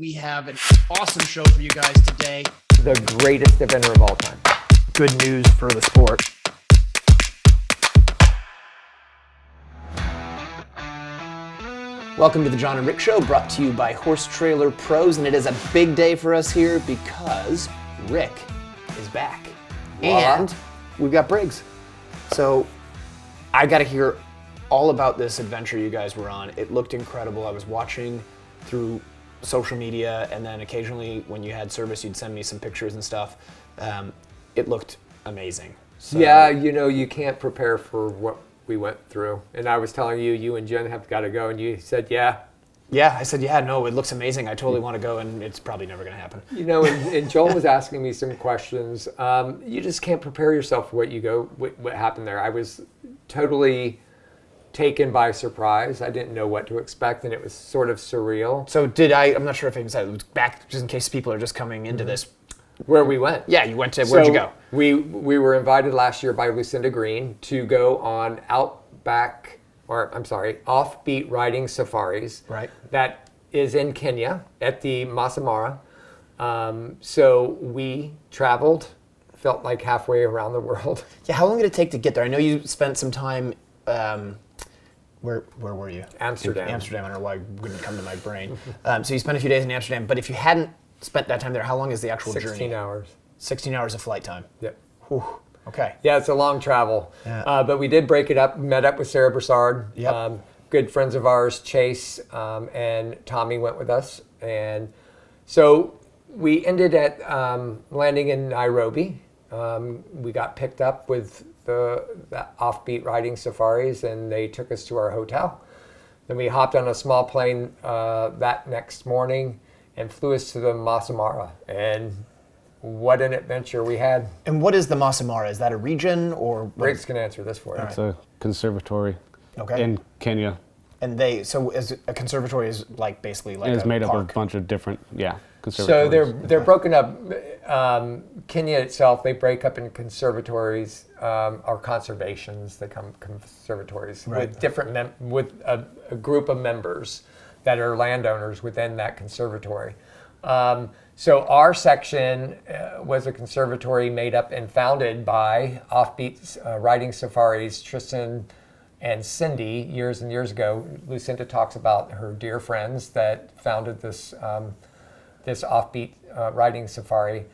We have an awesome show for you guys today. The greatest eventer of all time. Good news for the sport. Welcome to the John and Rick Show, brought to you by Horse Trailer Pros, and it is a big day for us here because Rick is back. Voila. And we've got Briggs. So I got to hear all about this adventure you guys were on. It looked incredible. I was watching through social media, and then occasionally when you had service, you'd send me some pictures and stuff. It looked amazing. So, Yeah, you can't prepare for what we went through. And I was telling you and Jen have got to go, and you said, yeah. Yeah, I said, yeah, no, it looks amazing. I totally want to go, and it's probably never going to happen. And Joel was asking me some questions. You just can't prepare yourself for what happened there. I was totally taken by surprise. I didn't know what to expect, and it was sort of surreal. So I'm not sure if I even said it, was back, just in case people are just coming into this. Where we went. Yeah, you went to, where'd you go? We were invited last year by Lucinda Green to go on offbeat riding safaris. Right. That is in Kenya at the Masai Mara. So we traveled, felt like halfway around the world. Yeah, how long did it take to get there? I know you spent some time, where were you? Amsterdam. Amsterdam, I don't know why it wouldn't come to my brain. So you spent a few days in Amsterdam, but if you hadn't spent that time there, how long is the actual 16 journey? hours. 16 hours of flight time. Yep. Whew. Okay. Yeah, it's a long travel. Yeah. But we did break it up, met up with Sarah Broussard. Yep. Good friends of ours, Chase and Tommy went with us. And so we ended at landing in Nairobi. We got picked up with the offbeat riding safaris, and they took us to our hotel. Then we hopped on a small plane that next morning and flew us to the Masai Mara. And what an adventure we had. And what is the Masai Mara? Is that a region or? Rick's can answer this for you. It's a conservatory Okay. in Kenya. And so as a conservatory is basically like And it's a made up of park. a bunch of different, So conservatories. they're broken up. Kenya itself, they break up in conservatories or conservations. They come conservatories Right. with different with a group of members that are landowners within that conservatory. So our section was a conservatory made up and founded by offbeat riding safaris, Tristan and Cindy, years and years ago. Lucinda talks about her dear friends that founded this offbeat riding safari.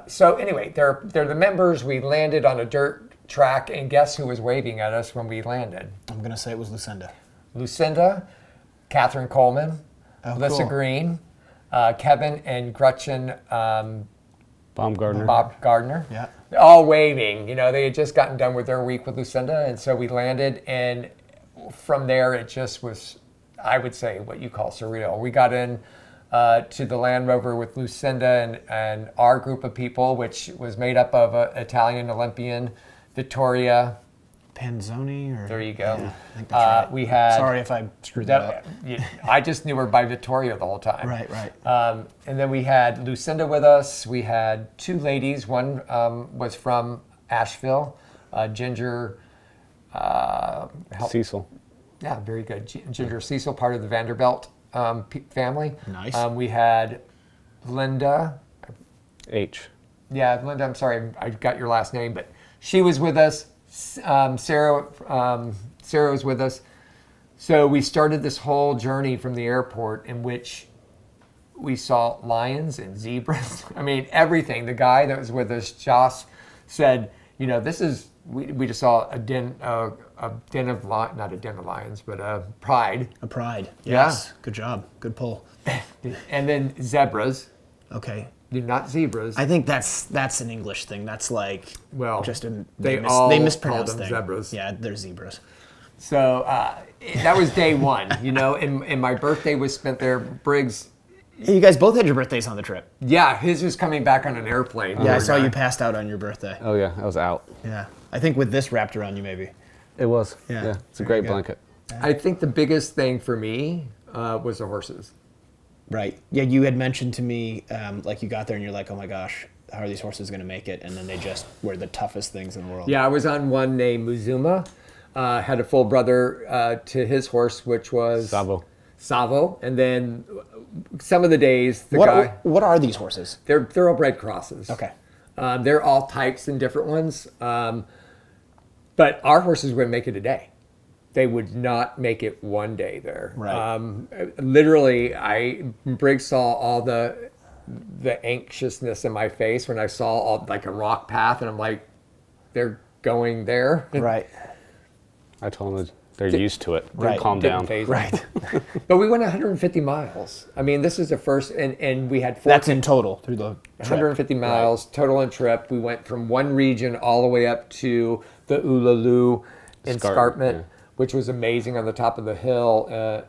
So anyway, they're the members. We landed on a dirt track, and guess who was waving at us when we landed? I'm going to say it was Lucinda. Lucinda, Catherine Coleman, Alyssa cool. Green, Kevin and Gretchen Baumgartner. Bob Gardner. Yeah. All waving. They had just gotten done with their week with Lucinda, and so we landed, and from there it just was, I would say, what you call surreal. We got in to the Land Rover with Lucinda and our group of people, which was made up of an Italian Olympian, Victoria. Panzoni? Or? There you go. Yeah, I think that's right. We had. Sorry if I screwed that up. I just knew her by Victoria the whole time. Right. And then we had Lucinda with us. We had two ladies. One was from Asheville, Ginger. Cecil. Yeah, very good. Ginger Cecil, part of the Vanderbilt family. Nice. We had Linda. H. Yeah, Linda, I'm sorry, I got your last name, but she was with us. Sarah was with us. So we started this whole journey from the airport in which we saw lions and zebras. I mean, everything. The guy that was with us, Joss, said, this is, we just saw a den of not a den of lions, but a pride. A pride. Yeah. Yes. Good job. Good pull. And then zebras. Okay. Not zebras. I think that's an English thing. That's like just they they mispronounce called them things. zebras. Yeah, they're zebras. So that was day one, and my birthday was spent there. Briggs. Hey, you guys both had your birthdays on the trip. Yeah, his was coming back on an airplane. Yeah, I saw you passed out on your birthday. Oh yeah, I was out. Yeah. I think with this wrapped around you maybe. It was. Yeah. It's a great blanket. I think the biggest thing for me was the horses. Right. Yeah, you had mentioned to me, you got there and you're like, oh my gosh, how are these horses going to make it? And then they just were the toughest things in the world. Yeah, I was on one named Muzuma. Had a full brother to his horse, which was Sabo. Savo, and then some of the days the guy. What are these horses? They're thoroughbred crosses. Okay. They're all types and different ones, but our horses wouldn't make it a day. They would not make it one day there. Right. Literally, Briggs saw all the anxiousness in my face when I saw all, like a rock path, and I'm like, they're going there. Right. I told them they're used to it. Right. Calm down. Right. But we went 150 miles. I mean, this is the first, and we had 14, That's in total through the trip. 150 miles total in trip. We went from one region all the way up to the Uluru escarpment, yeah. which was amazing on the top of the hill.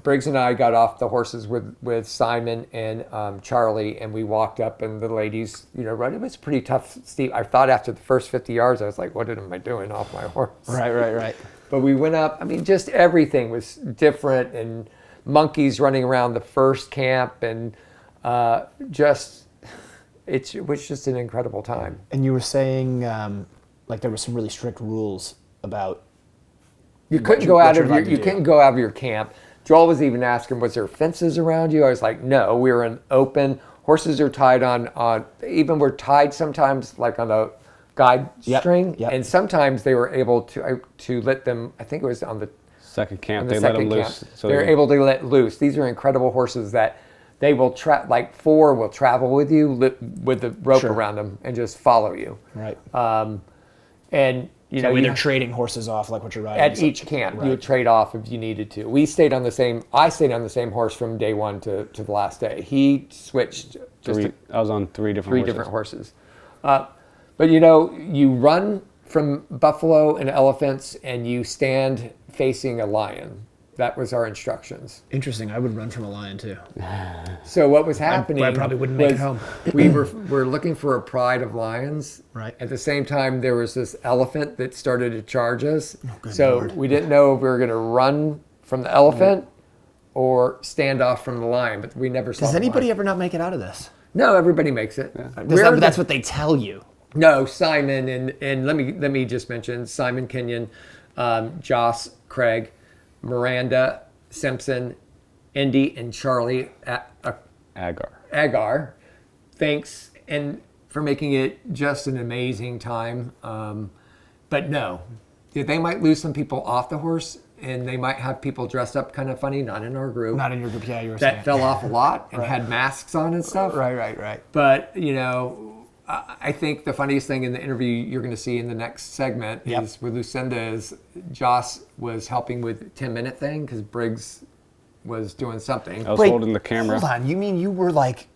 Briggs and I got off the horses with Simon and Charlie, and we walked up, and the ladies, right. It was pretty tough, steep. I thought after the first 50 yards, I was like, what am I doing off my horse? Right. But we went up. I mean, just everything was different, and monkeys running around the first camp, and it was just an incredible time. And you were saying like there were some really strict rules about You couldn't go out of your camp. Joel was even asking, was there fences around you? I was like, no, we were in open. Horses are tied on even we're tied sometimes like on a guide string, and sometimes they were able to let them. I think it was on the Second camp, on they the let them second loose. camp. So They're able to let loose. These are incredible horses that they will like 4 will travel with you with the rope around them and just follow you. right. And So they're trading horses off like what you're riding at each camp, you would trade off if you needed to. I stayed on the same horse from day one to the last day. He switched I was on three different horses. But you run from buffalo and elephants, and you stand facing a lion. That was our instructions. Interesting. I would run from a lion too. So what was happening? I probably wouldn't make it home. We were looking for a pride of lions. Right. At the same time, there was this elephant that started to charge us. good So Lord. we didn't know if we were going to run from the elephant or stand off from the lion. But we never saw. Does the anybody lion. ever not make it out of this? No, everybody makes it. That's what they tell you. No, Simon and let me just mention Simon Kenyon, Joss Craig, Miranda Simpson, Indy, and Charlie Agar. Thanks and for making it just an amazing time. But no, they might lose some people off the horse, and they might have people dressed up kind of funny. Not in our group. Not in your group, yeah. You were saying That fell off a lot and had masks on and stuff. Right. But I think the funniest thing in the interview you're going to see in the next segment is with Lucinda is Joss was helping with 10-minute thing because Briggs was doing something. I was holding the camera. Hold on. You mean you were like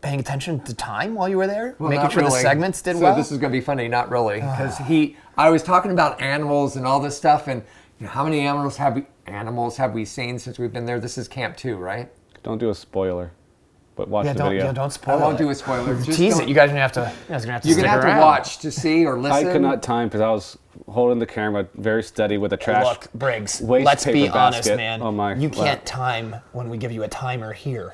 paying attention to time while you were there? Well, making not sure the really. segments did so well? This is going to be funny, not really, because I was talking about animals and all this stuff, and how many animals have we seen since we've been there? This is camp 2, right? Don't do a spoiler, but watch the video. Don't I spoil won't it. do a spoiler. Just Tease don't- it. You guys are going to have to You're stick gonna have around. to watch to see or listen. I could not time because I was holding the camera very steady with a trash. Look, Briggs, waste let's be paper honest, basket man. on my You can't lap. time when we give you a timer here.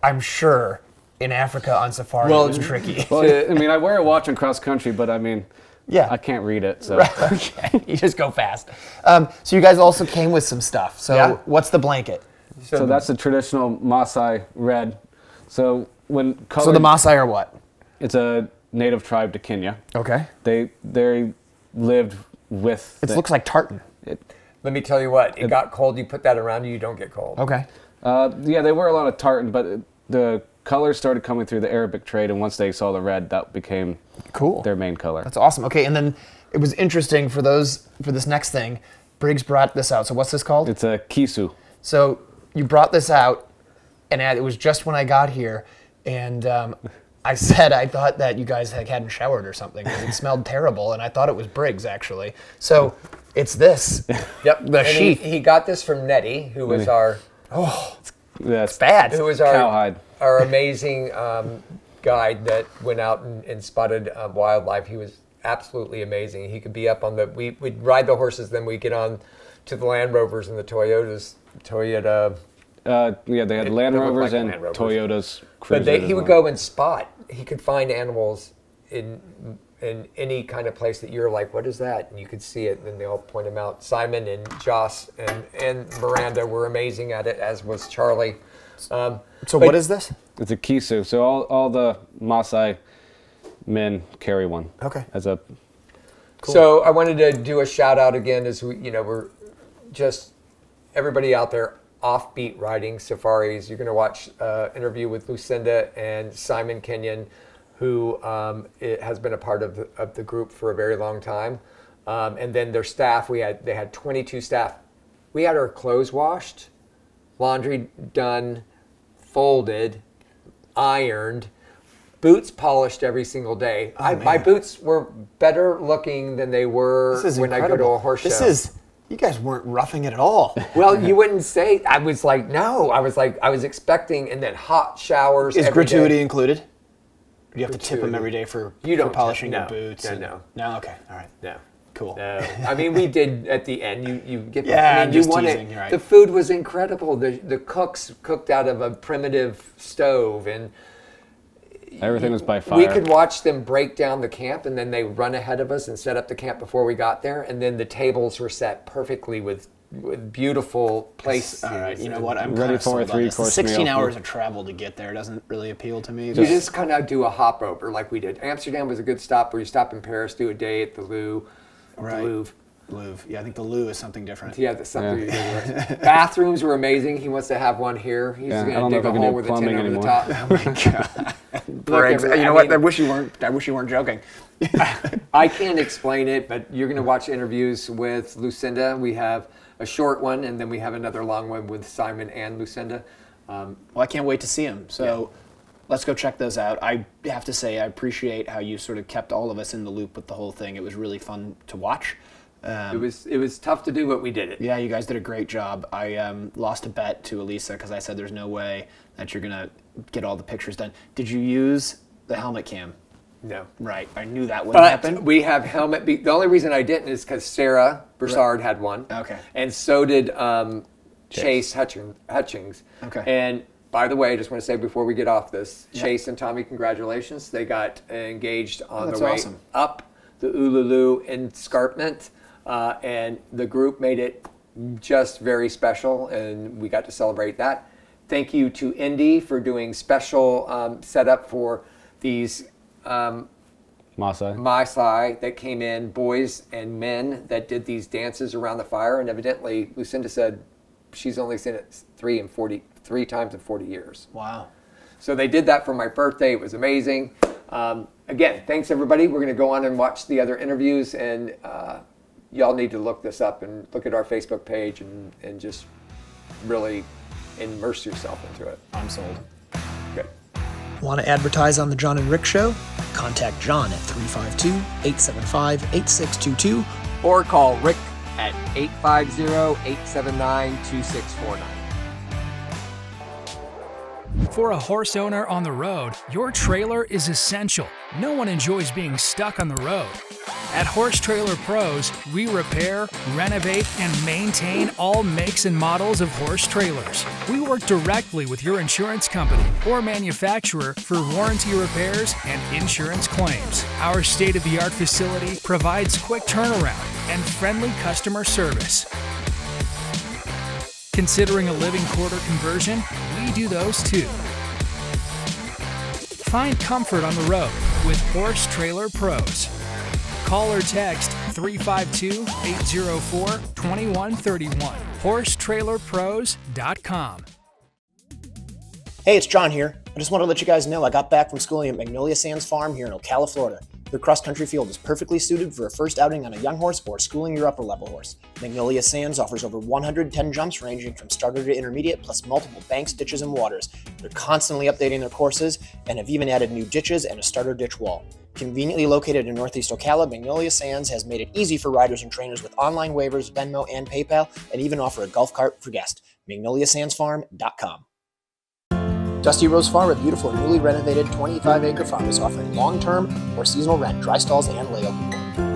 I'm sure in Africa on safari Well, it was tricky. Well, I mean, I wear a watch in cross country, but I mean, Yeah. I can't read it. So Okay, you just go fast. So you guys also came with some stuff. So Yeah. what's the blanket? So that's the traditional Maasai red. So when colored, So the Maasai are what? it's a native tribe to Kenya. Okay. They lived with. It looks like tartan. Let me tell you what. It got cold. You put that around you, you don't get cold. Okay. Yeah, they wear a lot of tartan, but the colors started coming through the Arabic trade, and once they saw the red, that became Cool. their main color. That's awesome. Okay, and then it was interesting for this next thing. Briggs brought this out. So what's this called? It's a kisu. So you brought this out, and it was just when I got here, and I said I thought that you guys hadn't showered or something because it smelled terrible, and I thought it was Briggs actually. So it's this. Yep. The And sheath. He got this from Nettie, who was our That's Bad. who was cowhide. our amazing guide that went out and spotted wildlife. He was absolutely amazing. He could be up on we'd ride the horses, then we'd get on to the Land Rovers and the Toyota. Yeah, they had Land They look Rovers like and Land Rovers. Toyotas. But Cruisers he as would well. go and spot. He could find animals in in any kind of place that you're like, what is that? And you could see it, and then they all point them out. Simon and Joss and Miranda were amazing at it, as was Charlie. So what is this? It's a kisu. So all the Maasai men carry one. Okay. As a Cool. So I wanted to do a shout out again, as we're just everybody out there, offbeat riding safaris. You're going to watch interview with Lucinda and Simon Kenyon, who has been a part of the group for a very long time. And then their staff, they had 22 staff. We had our clothes washed, laundry done, folded, ironed, boots polished every single day. My boots were better looking than they were when I go to a horse show. You guys weren't roughing it at all. Well, you wouldn't say. I was like, no. I was expecting, and then hot showers. Is every gratuity day. included? Do you have to tip them every day for polishing your boots? No. No. Okay. All right. No. Cool. No. I mean, we did at the end. You get. Yeah, I mean, just you want teasing, it. you're right. The food was incredible. The cooks cooked out of a primitive stove, and everything was by fire. we could watch them break down the camp, and then they run ahead of us and set up the camp before we got there, and then the tables were set perfectly with beautiful places. All right. You know what? I'm Ready kind of for a sold on this. The 3-course 16 meal. hours of travel to get there doesn't really appeal to me. You just kind of do a hop over like we did. Amsterdam was a good stop, where you stop in Paris, do a day at the Louvre. Right. The Louvre. Louvre. Yeah, I think the Lou is something different. Yeah, that's something. Bathrooms were amazing. He wants to have one here. He's Yeah, I going don't to know dig if a I can hole do with a tin plumbing over anymore. the top. Oh my God. Briggs, Look, you know what? I wish you weren't joking. I can't explain it, but you're going to watch interviews with Lucinda. We have a short one, and then we have another long one with Simon and Lucinda. Well, I can't wait to see them. So let's go check those out. I have to say, I appreciate how you sort of kept all of us in the loop with the whole thing. It was really fun to watch. It was tough to do, but we did it. Yeah, you guys did a great job. I lost a bet to Elisa because I said there's no way that you're going to get all the pictures done. Did you use the helmet cam? No. Right. I knew that wouldn't happen. But we have helmet. The only reason I didn't is because Sarah Broussard had one. Okay. And so did Chase Hutchings. Okay. And by the way, I just want to say before we get off this, Chase and Tommy, congratulations. They got engaged on That's the way awesome. up the Ululu escarpment. And the group made it just very special, and we got to celebrate that. Thank you to Indy for doing special setup for these Maasai that came in, boys and men that did these dances around the fire. And evidently, Lucinda said she's only seen it three times in 40 years. Wow. So they did that for my birthday. It was amazing. Again, thanks everybody. We're going to go on and watch the other interviews, and y'all need to look this up and look at our Facebook page and just really immerse yourself into it. I'm sold. Good. Want to advertise on the John and Rick Show? Contact John at 352-875-8622 Or call Rick at 850-879-2649. For a horse owner on the road, your trailer is essential. No one enjoys being stuck on the road. At Horse Trailer Pros, we repair, renovate, and maintain all makes and models of horse trailers. We work directly with your insurance company or manufacturer for warranty repairs and insurance claims. Our state-of-the-art facility provides quick turnaround and friendly customer service. Considering a living quarter conversion? We do those too. Find comfort on the road with Horse Trailer Pros. Call or text 352-804-2131. HorseTrailerPros.com. Hey, it's John here. I just want to let you guys know I got back from schooling at Magnolia Sands Farm here in Ocala, Florida. Their cross-country field is perfectly suited for a first outing on a young horse or schooling your upper-level horse. Magnolia Sands offers over 110 jumps ranging from starter to intermediate, plus multiple banks, ditches, and waters. They're constantly updating their courses and have even added new ditches and a starter ditch wall. Conveniently located in Northeast Ocala, Magnolia Sands has made it easy for riders and trainers with online waivers, Venmo, and PayPal, and even offer a golf cart for guests. MagnoliaSandsFarm.com. Dusty Rose Farm, a beautiful newly renovated 25-acre farm, is offering long-term or seasonal rent, dry stalls, and layout.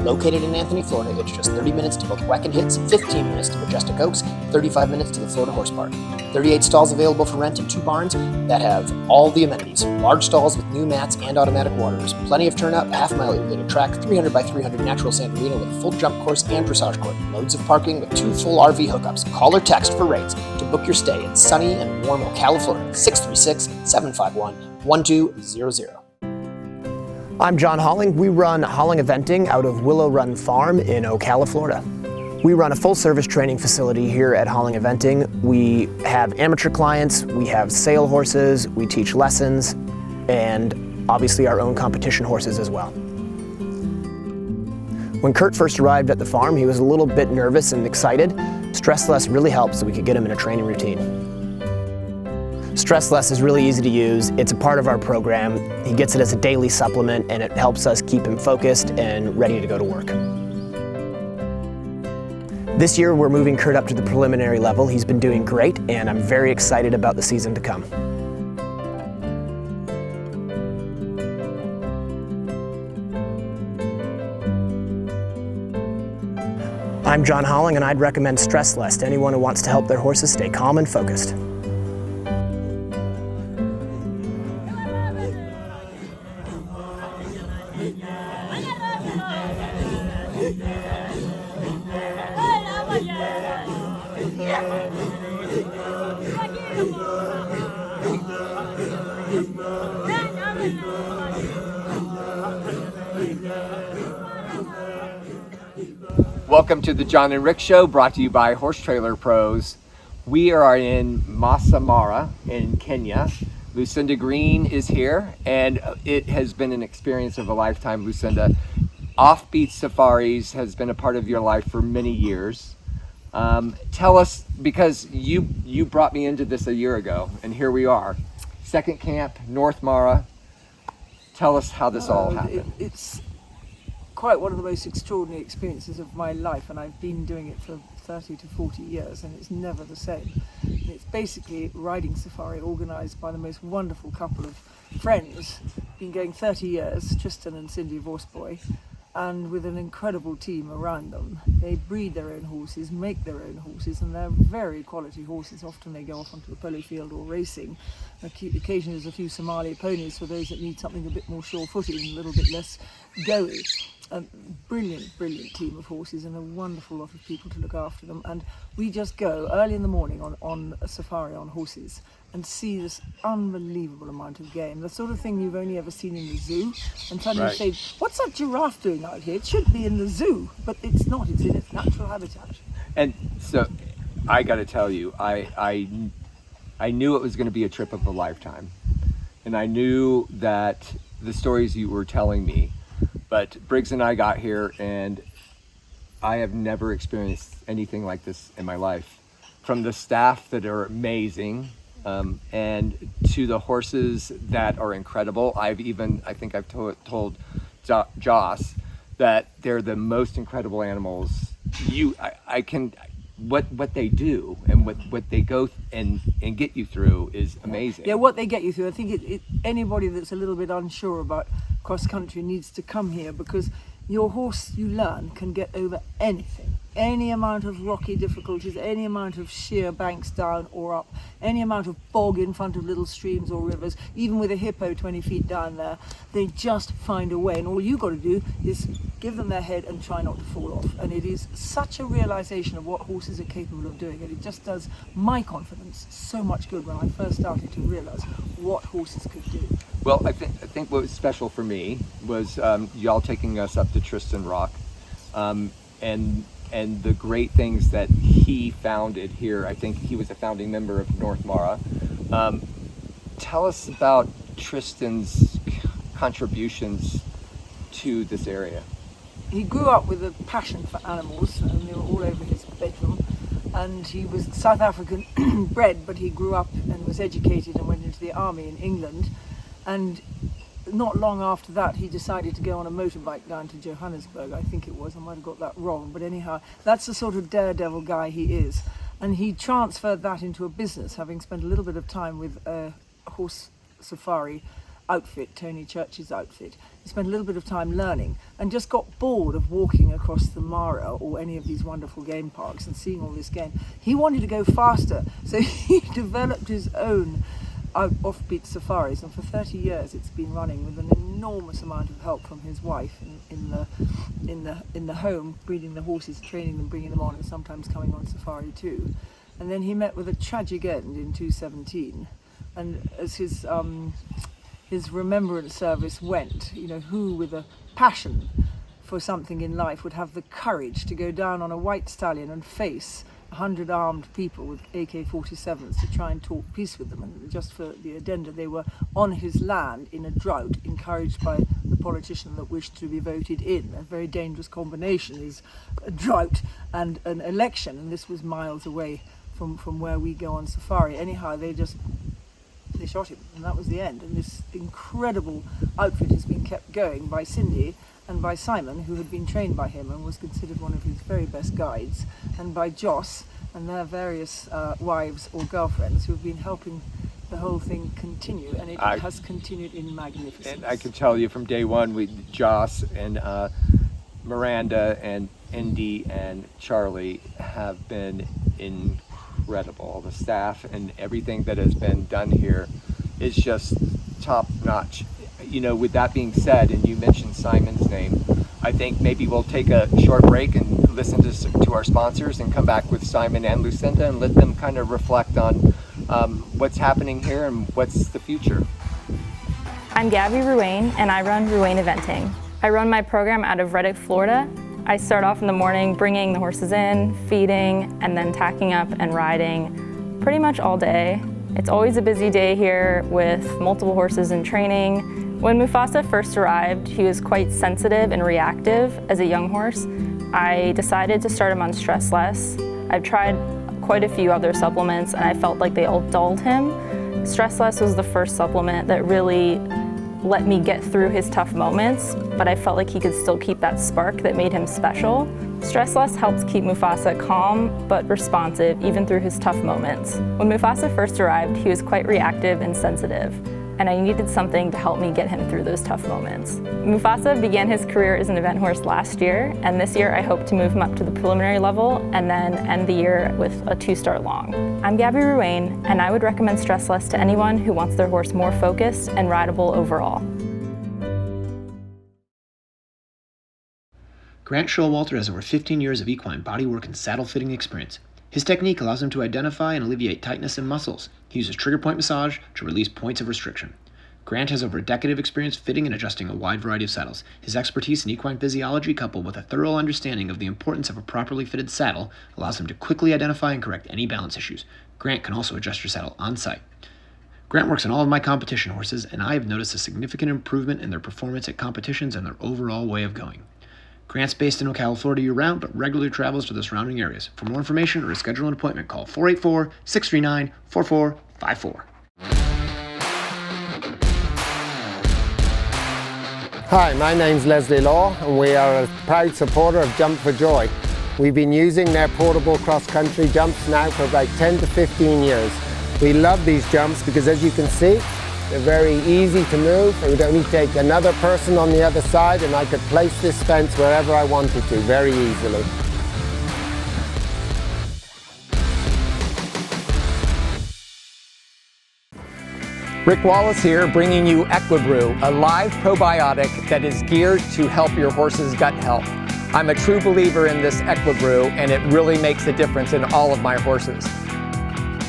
Located in Anthony, Florida, it's just 30 minutes to both Weck and Hits, 15 minutes to Majestic Oaks, 35 minutes to the Florida Horse Park. 38 stalls available for rent in 2 barns that have all the amenities. Large stalls with new mats and automatic waters. Plenty of turnout, a half-mile irrigated track, 300 by 300 natural sand arena with a full jump course and dressage court. Loads of parking with 2 full RV hookups. Call or text for rates to book your stay in sunny and warm Ocala, Florida. 636-751-1200. I'm John Holling. We run Holling Eventing out of Willow Run Farm in Ocala, Florida. We run a full-service training facility here at Holling Eventing. We have amateur clients, we have sale horses, we teach lessons, and obviously our own competition horses as well. When Kurt first arrived at the farm, he was a little bit nervous and excited. Stress Less really helped so we could get him in a training routine. Stress Less is really easy to use. It's a part of our program. He gets it as a daily supplement and it helps us keep him focused and ready to go to work. This year we're moving Kurt up to the preliminary level. He's been doing great and I'm very excited about the season to come. I'm John Holling and I'd recommend Stress Less to anyone who wants to help their horses stay calm and focused. Welcome to the John and Rick Show, brought to you by Horse Trailer Pros. We are in Masai Mara in Kenya. Lucinda Green is here, and it has been an experience of a lifetime, Lucinda. Offbeat Safaris has been a part of your life for many years. Tell us, because you brought me into this a year ago, and here we are. Second camp, North Mara. Tell us how this all happened. It's quite one of the most extraordinary experiences of my life, and I've been doing it for 30 to 40 years, and it's never the same. It's basically riding safari organised by the most wonderful couple of friends, been going 30 years, Tristan and Cindy Vorsboy, and with an incredible team around them. They breed their own horses, make their own horses, and they're very quality horses. Often they go off onto the polo field or racing. Occasionally there's a few Somali ponies for those that need something a bit more sure-footed and a little bit less goey. A brilliant team of horses and a wonderful lot of people to look after them. And we just go early in the morning on a safari on horses and see this unbelievable amount of game, the sort of thing you've only ever seen in the zoo, and suddenly you say, what's that giraffe doing out here? It should be in the zoo, but it's not, it's in its natural habitat. And so I got to tell you, I knew it was going to be a trip of a lifetime, and I knew that the stories you were telling me, but Briggs and I got here and I have never experienced anything like this in my life. From the staff that are amazing, and to the horses that are incredible. I think I've told Joss that they're the most incredible animals. What they do and what they go and get you through is amazing. Yeah, what they get you through. I think anybody that's a little bit unsure about cross country needs to come here, because your horse, you learn, can get over anything. Any amount of rocky difficulties, any amount of sheer banks down or up, any amount of bog in front of little streams or rivers, even with a hippo 20 feet down there, they just find a way. And all you got to do is give them their head and try not to fall off. And it is such a realization of what horses are capable of doing. And it just does my confidence so much good when I first started to realize what horses could do. Well, I think what was special for me was y'all taking us up to Tristan Rock, and the great things that he founded here. I think he was a founding member of North Mara. Tell us about Tristan's contributions to this area. He grew up with a passion for animals, and they were all over his bedroom. And he was South African bred, but he grew up and was educated and went into the army in England. And not long after that, he decided to go on a motorbike down to Johannesburg, I think it was. I might have got that wrong, but anyhow, that's the sort of daredevil guy he is. And he transferred that into a business, having spent a little bit of time with a horse safari outfit, Tony Church's outfit. He spent a little bit of time learning and just got bored of walking across the Mara or any of these wonderful game parks and seeing all this game. He wanted to go faster, so he developed his own offbeat safaris, and for 30 years it's been running with an enormous amount of help from his wife in the home, breeding the horses, training them, bringing them on, and sometimes coming on safari too. And then he met with a tragic end in 2017, and as his remembrance service went, who with a passion for something in life would have the courage to go down on a white stallion and face 100 armed people with AK-47s to try and talk peace with them. And just for the addenda, they were on his land in a drought, encouraged by the politician that wished to be voted in. A very dangerous combination is a drought and an election, and this was miles away from where we go on safari. Anyhow, they shot him, and that was the end. And this incredible outfit has been kept going by Cindy and by Simon, who had been trained by him and was considered one of his very best guides, and by Joss and their various wives or girlfriends who have been helping the whole thing continue, and it has continued in magnificence. And I can tell you from day one, Joss and Miranda and Indy and Charlie have been incredible. The staff and everything that has been done here is just top notch. With that being said, and you mentioned Simon's name, I think maybe we'll take a short break and listen to our sponsors and come back with Simon and Lucinda and let them kind of reflect on what's happening here and what's the future. I'm Gabby Ruane, and I run Ruane Eventing. I run my program out of Reddick, Florida. I start off in the morning bringing the horses in, feeding, and then tacking up and riding pretty much all day. It's always a busy day here with multiple horses in training. When Mufasa first arrived, he was quite sensitive and reactive as a young horse. I decided to start him on Stress Less. I've tried quite a few other supplements and I felt like they all dulled him. Stress Less was the first supplement that really let me get through his tough moments, but I felt like he could still keep that spark that made him special. Stress Less helps keep Mufasa calm but responsive even through his tough moments. When Mufasa first arrived, he was quite reactive and sensitive, and I needed something to help me get him through those tough moments. Mufasa began his career as an event horse last year, and this year I hope to move him up to the preliminary level and then end the year with a 2-star long. I'm Gabby Ruane, and I would recommend Stress Less to anyone who wants their horse more focused and rideable overall. Grant Showalter has over 15 years of equine bodywork and saddle fitting experience. His technique allows him to identify and alleviate tightness in muscles. He uses trigger point massage to release points of restriction. Grant has over a decade of experience fitting and adjusting a wide variety of saddles. His expertise in equine physiology, coupled with a thorough understanding of the importance of a properly fitted saddle, allows him to quickly identify and correct any balance issues. Grant can also adjust your saddle on site. Grant works on all of my competition horses, and I have noticed a significant improvement in their performance at competitions and their overall way of going. Grant's based in Ocala, Florida year-round, but regularly travels to the surrounding areas. For more information or to schedule an appointment, call 484-639-4454. Hi, my name's Leslie Law, and we are a proud supporter of Jump for Joy. We've been using their portable cross-country jumps now for about 10 to 15 years. We love these jumps because, as you can see, they're very easy to move. It would only take another person on the other side and I could place this fence wherever I wanted to very easily. Rick Wallace here, bringing you Equibrew, a live probiotic that is geared to help your horse's gut health. I'm a true believer in this Equibrew, and it really makes a difference in all of my horses.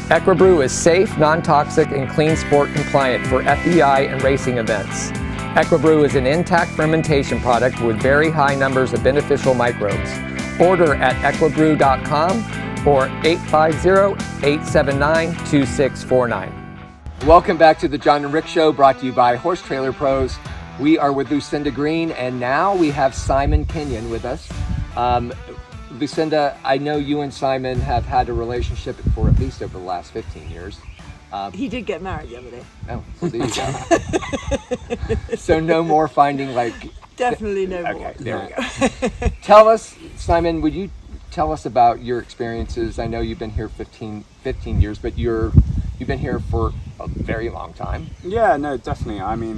Equibrew is safe, non-toxic, and clean sport compliant for FEI and racing events. Equibrew is an intact fermentation product with very high numbers of beneficial microbes. Order at equibrew.com or 850-879-2649. Welcome back to the John and Rick Show, brought to you by Horse Trailer Pros. We are with Lucinda Green, and now we have Simon Kenyon with us. Lucinda, I know you and Simon have had a relationship for at least over the last 15 years. He did get married the other day. Oh, well, there you go. So no more finding Definitely no more. Okay, there we go. Tell us, Simon, would you tell us about your experiences? I know you've been here 15 years, but you've been here for a very long time. Yeah, no, definitely. I mean,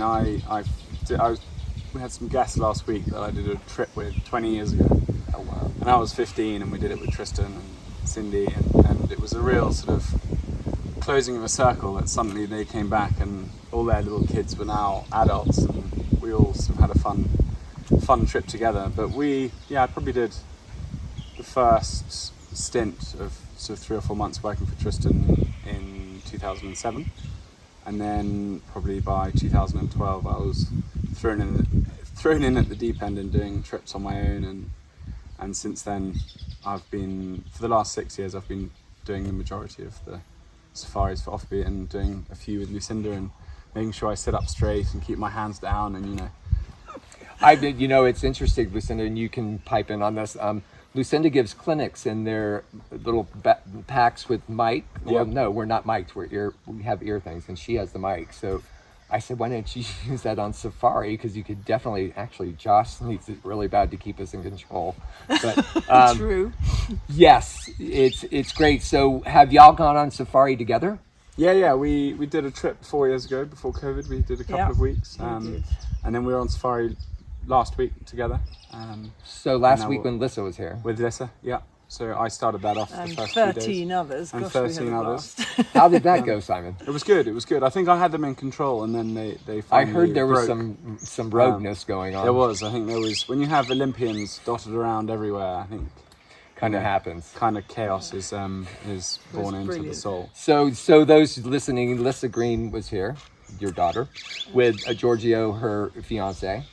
we had some guests last week that I did a trip with 20 years ago. Oh wow! And I was 15, and we did it with Tristan and Cindy, and it was a real sort of closing of a circle that suddenly they came back and all their little kids were now adults, and we all sort of had a fun trip together. But I probably did the first stint of sort of 3 or 4 months working for Tristan in 2007, and then probably by 2012 I was thrown in at the deep end and doing trips on my own, and since then I've been, for the last 6 years, I've been doing the majority of the safaris for Offbeat and doing a few with Lucinda and making sure I sit up straight and keep my hands down, and it's interesting, Lucinda, and you can pipe in on this. Lucinda gives clinics in their little packs with mic. Well, no, we're not mic'd. We have ear things, and she has the mic. So I said, why don't you use that on safari? Because you could definitely, actually, Josh needs it really bad to keep us in control. But True. Yes, it's great. So have y'all gone on safari together? Yeah. We did a trip 4 years ago before COVID. We did a couple of weeks, and then we were on safari last week together. So last week when Lissa was here. With Lissa, yeah. So I started that off And the first few days. 13 others. And Gosh, 13 others. How did that go, Simon? It was good. I think I had them in control, and then they finally I heard there was broke. some rogueness going on. There was. I think there was. When you have Olympians dotted around everywhere, I think kind of happens. Kind of chaos is born into the soul. So those listening, Lucinda Green was here, your daughter, with Giorgio, her fiance.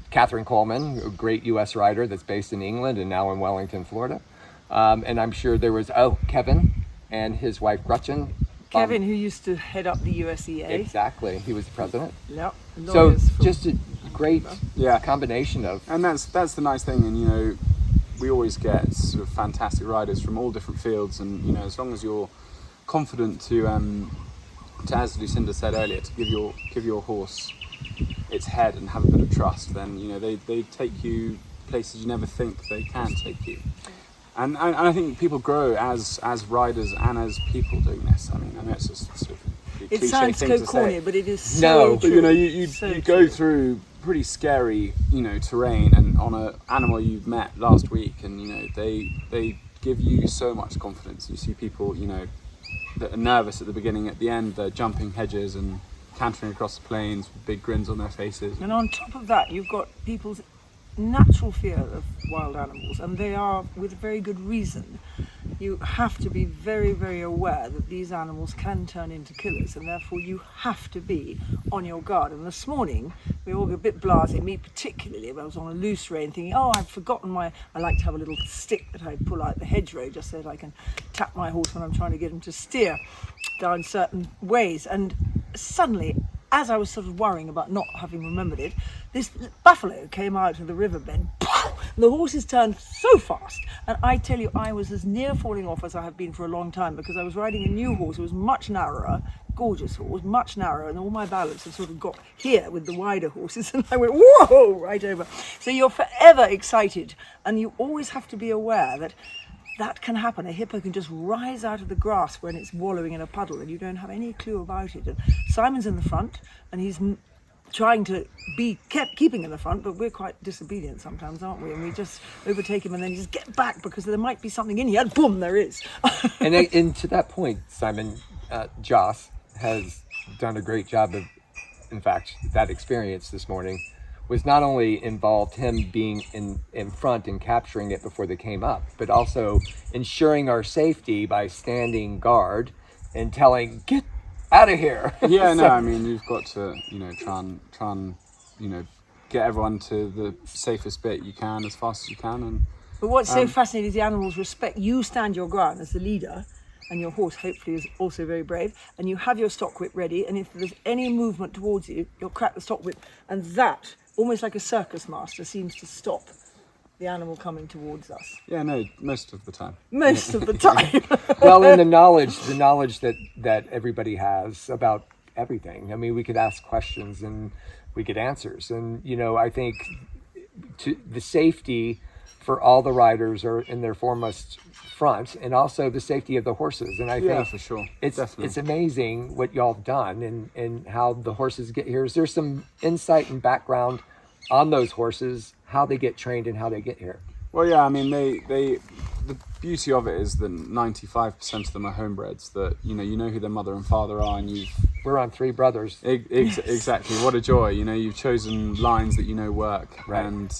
Catherine Coleman, a great U.S. rider that's based in England and now in Wellington, Florida. And I'm sure there was, Kevin and his wife Gretchen. Kevin, who used to head up the USEA. Exactly. He was the president. Yep. So just a great combination of... And that's the nice thing. And, we always get sort of fantastic riders from all different fields. And, as long as you're confident to as Lucinda said earlier, to give your horse its head and have a bit of trust, then they take you places you never think they can take you. And I think people grow as riders and as people doing this. I mean, I know it's just sort of a it cliche sounds thing so to corny, say. but it is so true. But you go through pretty scary terrain and on an animal you've met last week, and they give you so much confidence. You see people that are nervous at the beginning, at the end they're jumping hedges and cantering across the plains with big grins on their faces. And on top of that, you've got people's natural fear of wild animals, and they are with very good reason. You have to be very, very aware that these animals can turn into killers, and therefore you have to be on your guard. And this morning, we all got a bit blasé, me particularly. I was on a loose rein thinking, I've forgotten I like to have a little stick that I pull out the hedgerow just so that I can tap my horse when I'm trying to get him to steer down certain ways. And suddenly, as I was sort of worrying about not having remembered it, this buffalo came out of the riverbed. The horses turned so fast, and I tell you, I was as near falling off as I have been for a long time, because I was riding a new horse. It was much narrower, gorgeous horse, much narrower, and all my balance had sort of got here with the wider horses, and I went whoa right over. So you're forever excited, and you always have to be aware that can happen. A hippo can just rise out of the grass when it's wallowing in a puddle, and you don't have any clue about it. And Simon's in the front, and he's trying to be keeping in the front, but we're quite disobedient sometimes, aren't we? And we just overtake him, and then you just get back because there might be something in here, and boom, there is. and to that point, Simon, Joss has done a great job of, in fact, that experience this morning was not only involved him being in front and capturing it before they came up, but also ensuring our safety by standing guard and telling, get out of here. Yeah, no, I mean, you've got to, try and get everyone to the safest bit you can as fast as you can. But what's so fascinating is the animals respect you. Stand your ground as the leader, and your horse hopefully is also very brave, and you have your stock whip ready, and if there's any movement towards you, you'll crack the stock whip, and that, almost like a circus master, seems to stop the animal coming towards us. Yeah, no, most of the time. Most of the time. Well, and the knowledge that everybody has about everything. I mean, we could ask questions and we get answers. And, I think the safety for all the riders are in their foremost front, and also the safety of the horses. And I think for sure, it's amazing what y'all have done and how the horses get here. Is there some insight and background on those horses, how they get trained and how they get here? Well, yeah, I mean, the beauty of it is that 95% of them are homebreds. That you know who their mother and father are, and we're on three brothers. Exactly. What a joy! You know, you've chosen lines that you know work, right. And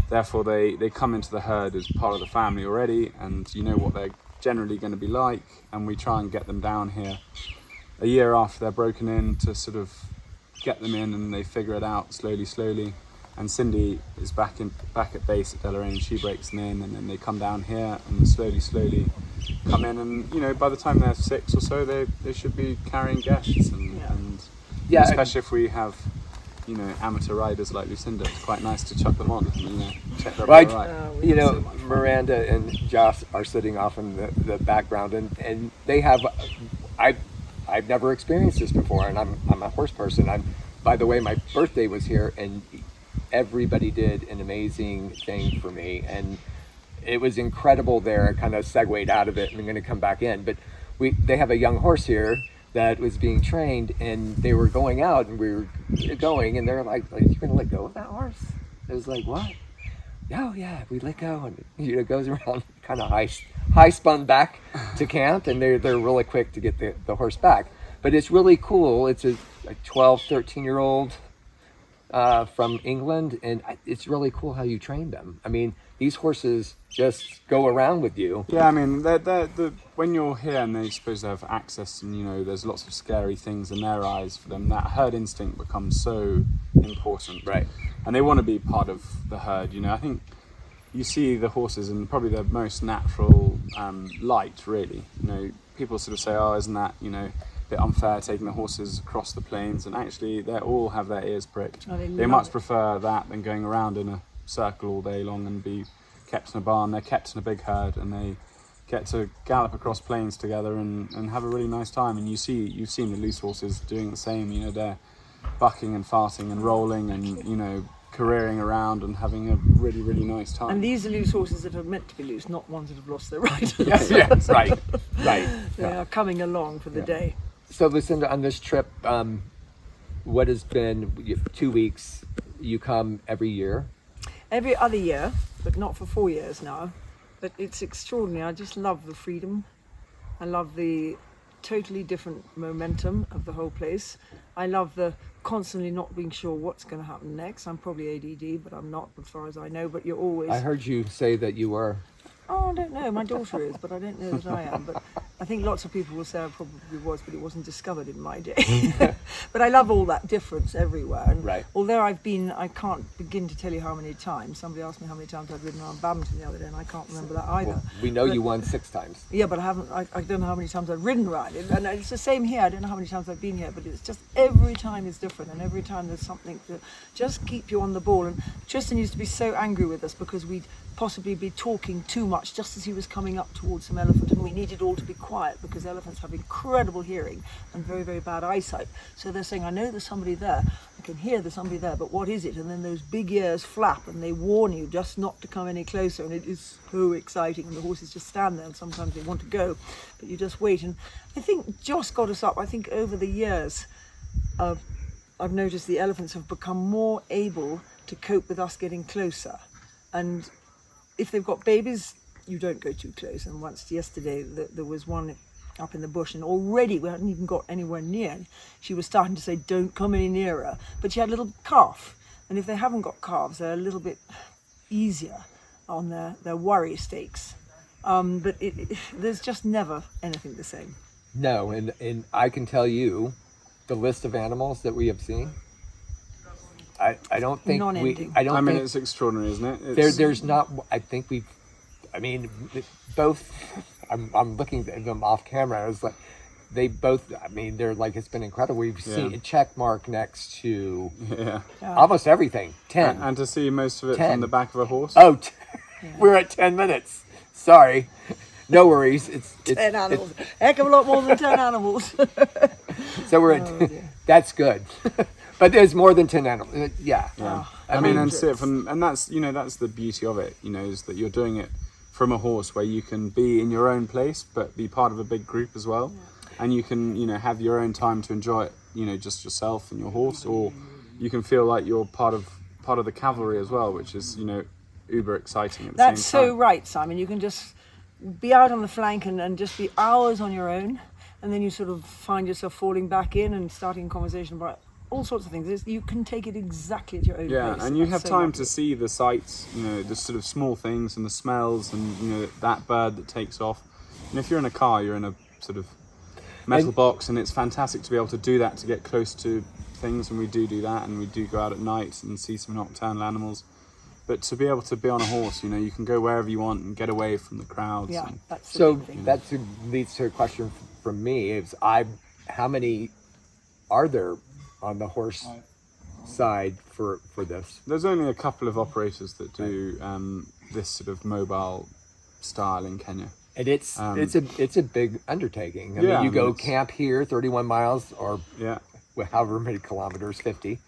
therefore they come into the herd as part of the family already, and you know what they're generally going to be like. And we try and get them down here a year after they're broken in to sort of get them in, and they figure it out slowly. And Cindy is back at base at Deloraine, and she breaks them in, and then they come down here and slowly come in, and you know, by the time they're 6 or so, they should be carrying guests, and especially if we have, you know, amateur riders like Lucinda, it's quite nice to chuck them on and, you know, check they're all right. You know, Miranda and Josh are sitting off in the background, and they have, I've never experienced this before, and I'm a horse person. By the way, my birthday was here, and everybody did an amazing thing for me, and it was incredible there. I kind of segued out of it, and I'm going to come back in, but they have a young horse here that was being trained, and they were going out, and we were going, and they're like you're going to let go of that horse? It was like, what? Oh yeah, we let go, and you know, it goes around kind of high spun back to camp, and they're really quick to get the horse back. But it's really cool. It's a 12, 13-year-old from England, and it's really cool how you train them. I mean, these horses just go around with you. Yeah, I mean, when you're here and they suppose they have access, and you know, there's lots of scary things in their eyes for them, that herd instinct becomes so important. Right. And they want to be part of the herd. You know, I think you see the horses in probably their most natural light, really. You know, people sort of say, oh, isn't that, you know, bit unfair taking the horses across the plains, and actually they all have their ears pricked. They much prefer that than going around in a circle all day long and be kept in a barn. They're kept in a big herd, and they get to gallop across plains together and have a really nice time. And you've seen the loose horses doing the same. You know, they're bucking and farting and rolling and, you know, careering around and having a really, really nice time. And these are loose horses that are meant to be loose, not ones that have lost their riders. Yes, right. They are coming along for the day. So Lucinda, on this trip, what has been 2 weeks? You come every year? Every other year, but not for 4 years now. But it's extraordinary. I just love the freedom. I love the totally different momentum of the whole place. I love the constantly not being sure what's going to happen next. I'm probably ADD, but I'm not, as far as I know. But you're always... I heard you say that you were... Oh, I don't know. My daughter is, but I don't know that I am. But I think lots of people will say I probably was, but it wasn't discovered in my day. But I love all that difference everywhere. And although I've been, I can't begin to tell you how many times. Somebody asked me how many times I'd ridden around Badminton the other day, and I can't remember that either. Well, we know you won 6 times. Yeah, but I haven't. I don't know how many times I've ridden around it, and it's the same here. I don't know how many times I've been here, but it's just every time is different, and every time there's something to just keep you on the ball. And Tristan used to be so angry with us because we'd possibly be talking too much just as he was coming up towards some elephant, and we needed all to be quiet because elephants have incredible hearing and very, very bad eyesight. So they're saying, I know there's somebody there, I can hear there's somebody there, but what is it? And then those big ears flap and they warn you just not to come any closer, and it is so exciting, and the horses just stand there, and sometimes they want to go, but you just wait. And I think Joss got us up. I think over the years I've noticed the elephants have become more able to cope with us getting closer. And if they've got babies, you don't go too close. And once yesterday, there was one up in the bush, and already we hadn't even got anywhere near. She was starting to say, don't come any nearer. But she had a little calf. And if they haven't got calves, they're a little bit easier on their worry stakes. But there's just never anything the same. No, and I can tell you, the list of animals that we have seen, I don't think non-ending. I mean, it's extraordinary, isn't it? There's not. I think both. I'm looking at them off camera. I was like, they both. I mean, they're like, it's been incredible. We've seen a check mark next to almost everything. 10, and to see most of it 10. from the back of a horse. Oh, we're at 10 minutes. Sorry, no worries. It's 10 animals. Heck of a lot more than 10 animals. So we're at That's good. But there's more than 10 animals. Yeah. I mean, and that's, you know, that's the beauty of it, you know, is that you're doing it from a horse where you can be in your own place, but be part of a big group as well. And you can, you know, have your own time to enjoy it, you know, just yourself and your horse, or you can feel like you're part of the cavalry as well, which is, you know, uber exciting at the same time. That's so right, Simon. You can just be out on the flank and just be hours on your own, and then you sort of find yourself falling back in and starting a conversation about all sorts of things. You can take it exactly at your own pace. And you have time to see the sights, you know, the sort of small things and the smells, and, you know, that bird that takes off. And if you're in a car, you're in a sort of metal box, and it's fantastic to be able to do that, to get close to things, and we do that, and we do go out at night and see some nocturnal animals. But to be able to be on a horse, you know, you can go wherever you want and get away from the crowds. Yeah, and, that's the So big thing. that leads to a question from me: how many are there on the horse side for this? There's only a couple of operators that do this sort of mobile style in Kenya. And it's a big undertaking. I mean, you go camp here, 31 miles, or however many kilometers, 50.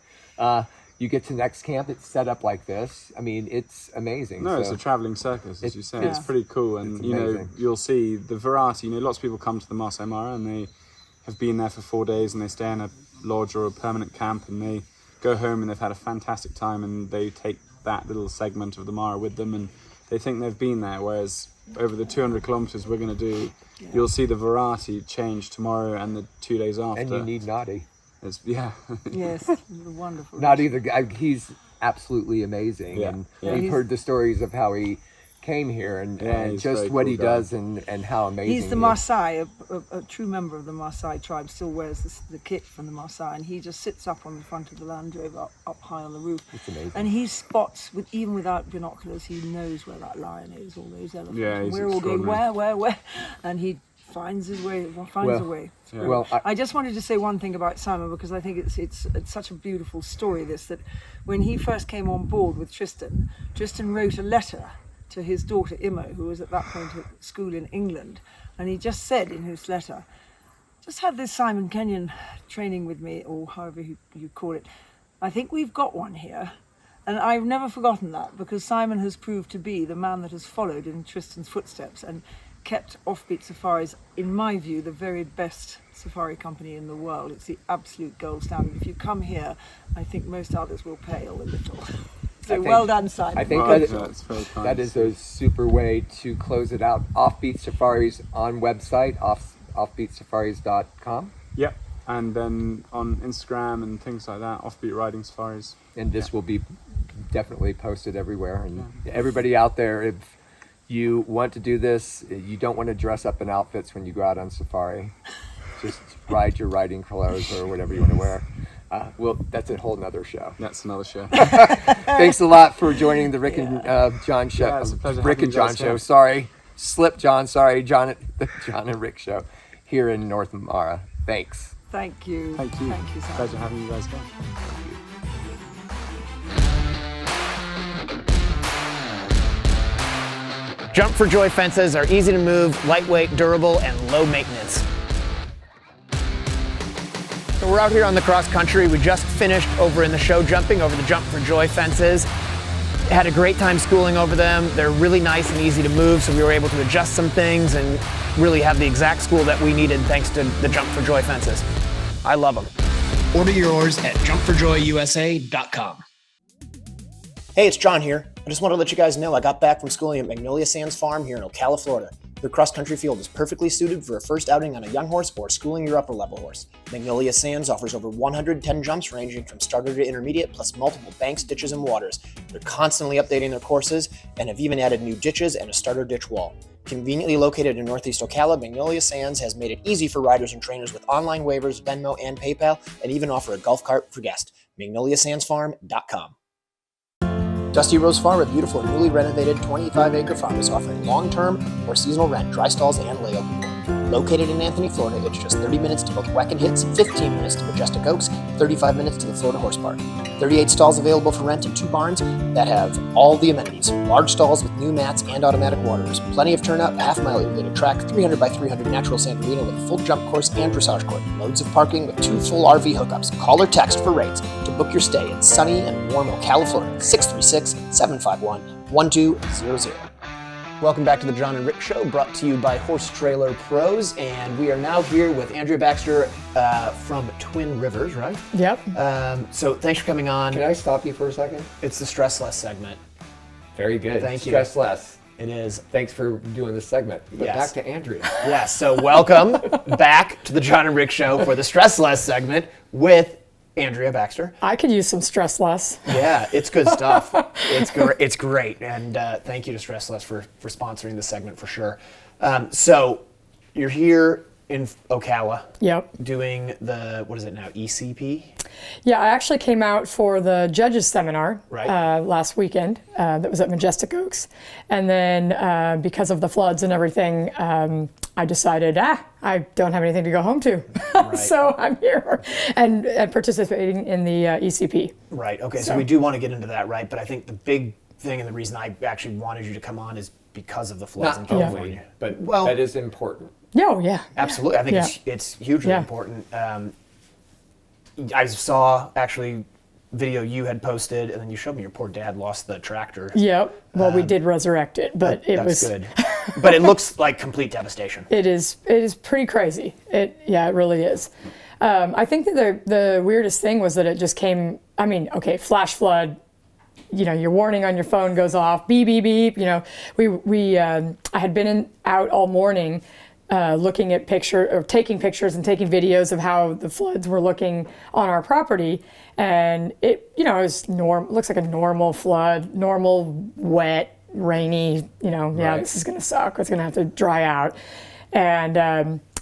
You get to the next camp, it's set up like this. I mean, it's amazing. No, it's a traveling circus, as you say. It's pretty cool, and you know, amazing. you'll see the variety. You know, lots of people come to the Masai Mara and they have been there for 4 days, and they stay in a lodge or a permanent camp, and they go home and they've had a fantastic time, and they take that little segment of the Mara with them, and they think they've been there. Whereas over the 200 kilometers we're going to do, you'll see the variety change tomorrow and the 2 days after. And you need Nadi. Yes, wonderful. Nadi, the guy, he's absolutely amazing. And we've heard the stories of how he came here and just what he does and how amazing he's the Maasai, a true member of the Maasai tribe, still wears the kit from the Maasai, and he just sits up on the front of the Land Rover up high on the roof. It's amazing. And he spots, even without binoculars, he knows where that lion is, all those elephants. Yeah, and we're all going, where? And he finds his way, a way. Well, I just wanted to say one thing about Simon, because I think it's such a beautiful story, that when he first came on board with Tristan wrote a letter to his daughter Imo, who was at that point at school in England, and he just said in his letter, just had this Simon Kenyon training with me, or however you call it. I think we've got one here. And I've never forgotten that, because Simon has proved to be the man that has followed in Tristan's footsteps and kept Offbeat Safaris, in my view, the very best safari company in the world. It's the absolute gold standard. If you come here, I think most others will pale a little. So well done, Simon. I think that is a super way to close it out. Offbeat Safaris on website, offbeatsafaris.com. Yep. And then on Instagram and things like that, Offbeat Riding Safaris. And this will be definitely posted everywhere. And everybody out there, if you want to do this, you don't want to dress up in outfits when you go out on safari. Just ride your riding clothes or whatever you want to wear. Well, that's a whole nother show. That's another show. Thanks a lot for joining the Rick and John show. Yeah, it's a pleasure Rick and John show. Sorry, slip John. Sorry, John. The John and Rick show here in North Mara. Thanks. Thank you. Thank you. Thank you, Simon. Pleasure having you guys back. Jump for Joy fences are easy to move, lightweight, durable, and low maintenance. So we're out here on the cross country. We just finished over in the show jumping over the Jump for Joy fences. Had a great time schooling over them. They're really nice and easy to move, so we were able to adjust some things and really have the exact school that we needed thanks to the Jump for Joy fences. I love them. Order yours at jumpforjoyusa.com. Hey, it's John here. I just want to let you guys know I got back from schooling at Magnolia Sands Farm here in Ocala, Florida. Their cross-country field is perfectly suited for a first outing on a young horse or schooling your upper-level horse. Magnolia Sands offers over 110 jumps ranging from starter to intermediate, plus multiple banks, ditches, and waters. They're constantly updating their courses and have even added new ditches and a starter ditch wall. Conveniently located in Northeast Ocala, Magnolia Sands has made it easy for riders and trainers with online waivers, Venmo, and PayPal, and even offer a golf cart for guests. MagnoliaSandsFarm.com. Dusty Rose Farm, a beautiful newly renovated 25-acre farm, is offering long-term or seasonal rent, dry stalls, and layover. Located in Anthony, Florida, it's just 30 minutes to both Weck and Hits, 15 minutes to Majestic Oaks, 35 minutes to the Florida Horse Park. 38 stalls available for rent in 2 barns that have all the amenities. Large stalls with new mats and automatic waters. Plenty of turnout, a half-mile irrigated track, 300 by 300 natural sand arena with a full jump course and dressage court. Loads of parking with 2 full RV hookups. Call or text for rates to book your stay in sunny and warm Ocala, Florida. 636-751-1200. Welcome back to the John and Rick Show, brought to you by Horse Trailer Pros, and we are now here with Andrea Baxter from Twin Rivers, right? Yep. So thanks for coming on. Can I stop you for a second? It's the Stress Less segment. Very good. Thank you. Stress less. It is. Thanks for doing this segment. But Yes. back to Andrea. Yes, so welcome back to the John and Rick Show for the Stress Less segment with Andrea Baxter. I could use some stress less. Yeah, it's good stuff. It's great, and thank you to Stress Less for sponsoring this segment for sure. So you're here in Ocala. Yep. Doing the, what is it now, ECP? Yeah, I actually came out for the judges seminar Right. last weekend. That was at Majestic Oaks. And then because of the floods and everything, I decided, I don't have anything to go home to. So I'm here and participating in the ECP. Right, okay, so we do want to get into that, right? But I think the big thing and the reason I actually wanted you to come on is because of the floods in Not California. only, but that is important. Oh, yeah. Absolutely, I think it's hugely important. I saw actually video you had posted, and then you showed me your poor dad lost the tractor. Yep. Well, we did resurrect it, but it was good. But it looks like complete devastation. It is pretty crazy. It really is. I think that the weirdest thing was that it just came. I mean, okay, flash flood. You know, your warning on your phone goes off. Beep beep beep. You know, I had been out all morning. Looking at taking pictures and taking videos of how the floods were looking on our property, and it was looks like a normal flood, normal wet, rainy. This is gonna suck. It's gonna have to dry out. And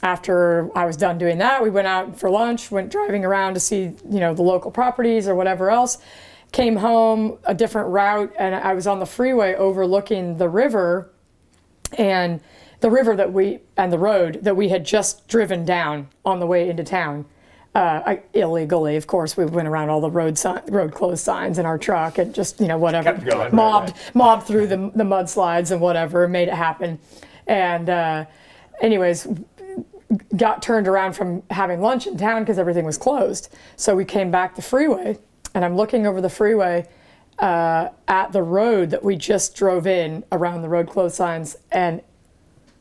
after I was done doing that, we went out for lunch, went driving around to see the local properties or whatever else. Came home a different route, and I was on the freeway overlooking the river, and the river the road that we had just driven down on the way into town, illegally, of course. We went around all the road closed signs in our truck and just whatever, Kept going, mobbed through the mudslides and whatever, made it happen. And anyways, got turned around from having lunch in town because everything was closed. So we came back the freeway, and I'm looking over the freeway at the road that we just drove in around the road closed signs, and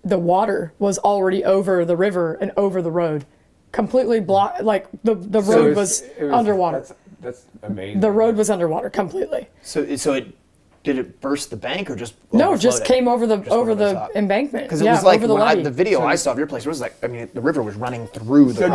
the water was already over the river and over the road, completely blocked. Like the road was underwater. That's amazing. The road was underwater completely. So did it burst the bank or just No, just overflowed it? came over the top? embankment. Because it was like over the levee. the video I saw of your place, it was like, I mean, the river was running through the.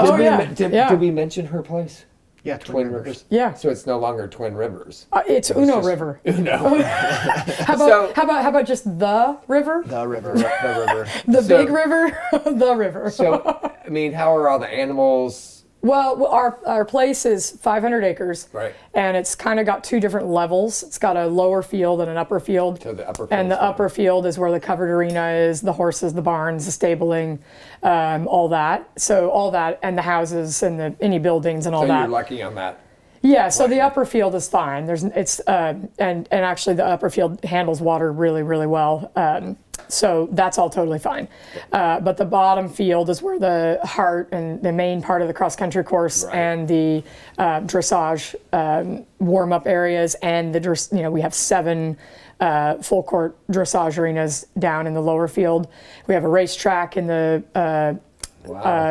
Did we mention her place? Yeah, Twin Rivers. Yeah. So it's no longer Twin Rivers. It's Uno River. Uno. How about just the river? The river. The river. The big river. The river. So, I mean, how are all the animals? Well, our place is 500 acres, Right. And it's kind of got 2 different levels. It's got a lower field and an upper field. So the upper and field's the upper field is where the covered arena is, the horses, the barns, the stabling, all that. So all that, and the houses and any buildings and all So that. you're lucky on that. Yeah, so the upper field is fine. And actually the upper field handles water really, really well. So that's all totally fine. But the bottom field is where the heart and the main part of the cross country course and the dressage warm up areas, and we have 7 full court dressage arenas down in the lower field. We have a racetrack in the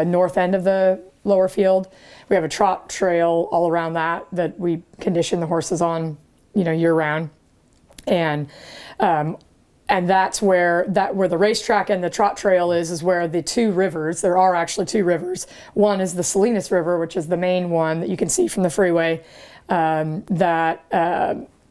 north end of the lower field. We have a trot trail all around that we condition the horses on, year round. And that's where the racetrack and the trot trail is where the 2 rivers, there are actually 2 rivers. One is the Salinas River, which is the main one that you can see from the freeway,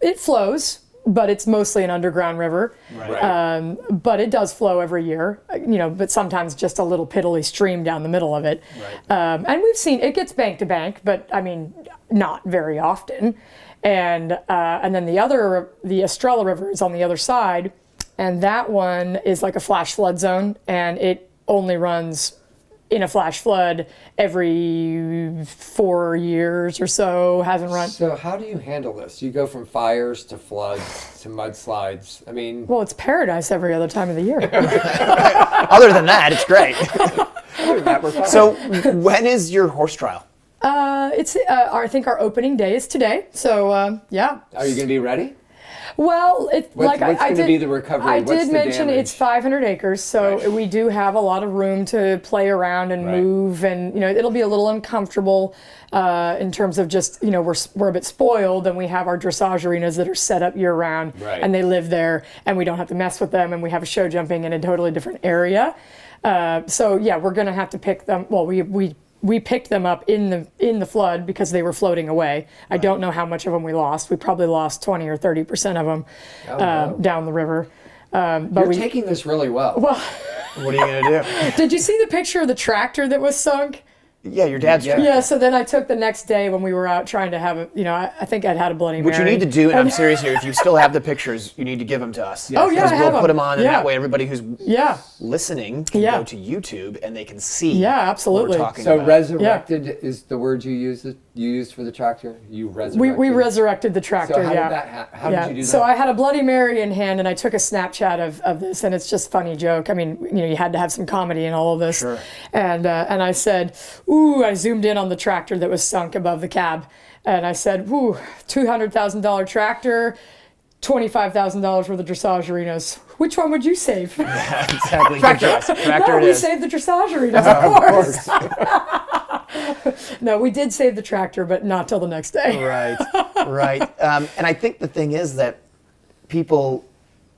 it flows, but it's mostly an underground river. Right. But it does flow every year, but sometimes just a little piddly stream down the middle of it. Right. And we've seen, it gets bank to bank, but I mean, not very often. And then the Estrella River is on the other side, and that one is like a flash flood zone, and it only runs in a flash flood every 4 years or so. Hasn't run. So how do you handle this? You go from fires to floods to mudslides. I mean, Well, it's paradise every other time of the year. Other than that, it's great. So when is your horse trial? I think our opening day is today. So yeah. are you going to be ready? Well, What's going to be the recovery? I What's did the mention damage? it's 500 acres, so we do have a lot of room to play around and move, and it'll be a little uncomfortable in terms of just we're a bit spoiled, and we have our dressage arenas that are set up year round, and they live there, and we don't have to mess with them, and we have a show jumping in a totally different area. So yeah, we're going to have to pick them. Well, we picked them up in the flood because they were floating away. I don't know how much of them we lost. We probably lost 20 or 30% of them down the river. But You're taking this really well. Well, What are you going to do? did you see the picture of the tractor that was sunk? Yeah, your dad's tractor. Yeah, so then I took the next day when we were out trying to have I think I'd had a Bloody Mary. What you need to do, and I'm serious here, if you still have the pictures, you need to give them to us. Oh, yeah, I have we'll them. put them on, and Yeah. that way everybody who's Yeah. listening can Yeah. go to YouTube and they can see Yeah, what absolutely. we're talking So about. resurrected is the word you used for the tractor? You resurrected? We resurrected the tractor, So how yeah. did that how did you do that? So I had a Bloody Mary in hand, and I took a Snapchat of this, and it's just a funny joke. I mean, you had to have some comedy in all of this. Sure. And I said, ooh, I zoomed in on the tractor that was sunk above the cab, and I said, ooh, $200,000 tractor, $25,000 worth of dressage arenas. Which one would you save? Yeah, exactly. Tractor. Tractor No, it we is. saved the dressage arenas, of course. No, we did save the tractor, but not till the next day. Right. And I think the thing is that people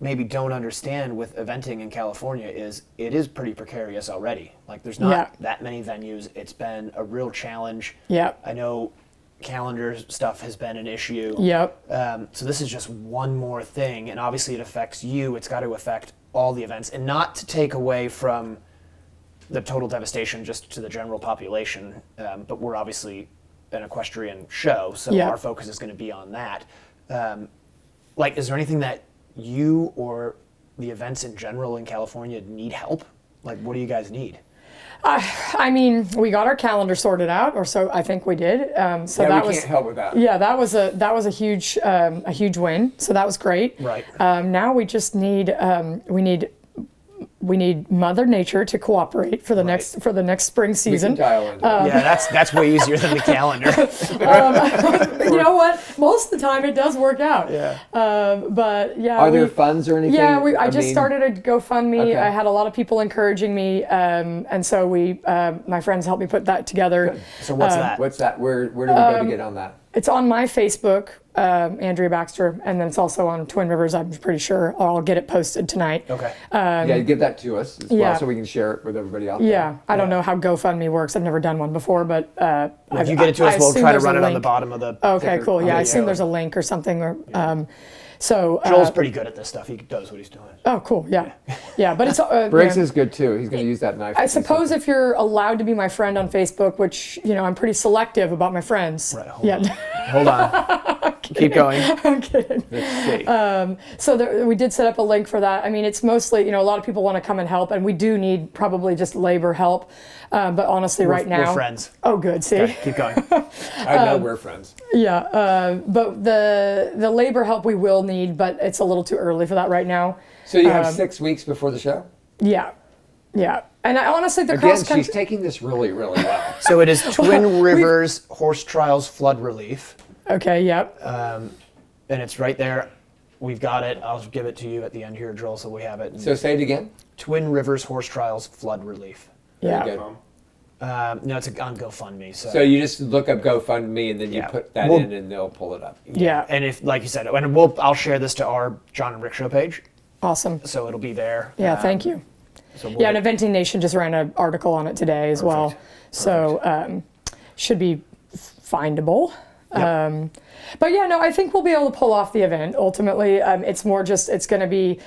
maybe don't understand with eventing in California is it is pretty precarious already. Like there's not that many venues. It's been a real challenge. Yeah. I know calendar stuff has been an issue. Yep. So this is just one more thing, and obviously it affects you. It's got to affect all the events, and not to take away from the total devastation just to the general population. But we're obviously an equestrian show, so our focus is going to be on that. Is there anything that you or the events in general in California need help? Like, what do you guys need? I mean, we got our calendar sorted out, or so I think we did. So that we was can't help with that. Yeah, that was a huge win. So that was great. Right. Now we just need we need Mother Nature to cooperate for the next spring season. We can dial into Yeah, that's way easier than the calendar. You know what? Most of the time it does work out. Yeah. But yeah. Are there funds or anything? Yeah, I just started a GoFundMe. Okay. I had a lot of people encouraging me, and so my friends helped me put that together. So what's that? What's that? Where do we go to get on that? It's on my Facebook, Andrea Baxter, and then it's also on Twin Rivers, I'm pretty sure. Or I'll get it posted tonight. Okay. Yeah, give that to us as well so we can share it with everybody else. Yeah, I don't know how GoFundMe works. I've never done one before, but If you get it to us, we'll try to run it on the bottom of the. Okay, cool. Yeah, I assume yeah. there's a link or something. Or so Joel's pretty good at this stuff. He knows what he's doing. Oh, cool. Yeah, yeah. But it's Briggs is good too. He's going to use that knife. I suppose if you're allowed to be my friend on Facebook, which I'm pretty selective about my friends. Right. Hold on. Keep going. I'm kidding. Let's see. So we did set up a link for that. I mean, it's mostly, a lot of people want to come and help, and we do need probably just labor help. But honestly, right now. We're friends. Oh, good. See? Okay, keep going. I know we're friends. Yeah. But the labor help we will need, but it's a little too early for that right now. So you have 6 weeks before the show? Yeah. Yeah. And I honestly, the Again, cross country. she's taking this really, really well. So it is Twin Rivers Horse Trials Flood Relief. Okay, yep. And it's right there. We've got it. I'll give it to you at the end here, Joel, so we have it. So say it again. Twin Rivers Horse Trials Flood Relief. Yeah. Very good. No, it's on GoFundMe. So you just look up GoFundMe and then you put that in and they'll pull it up. Yeah. And if, like you said, and I'll share this to our John and Rick Show page. Awesome. So it'll be there. Yeah, thank you. So Yeah, and Eventing Nation just ran an article on it today as well. So should be findable. Yep. But yeah, no, I think we'll be able to pull off the event. Ultimately, it's more just, it's going to be,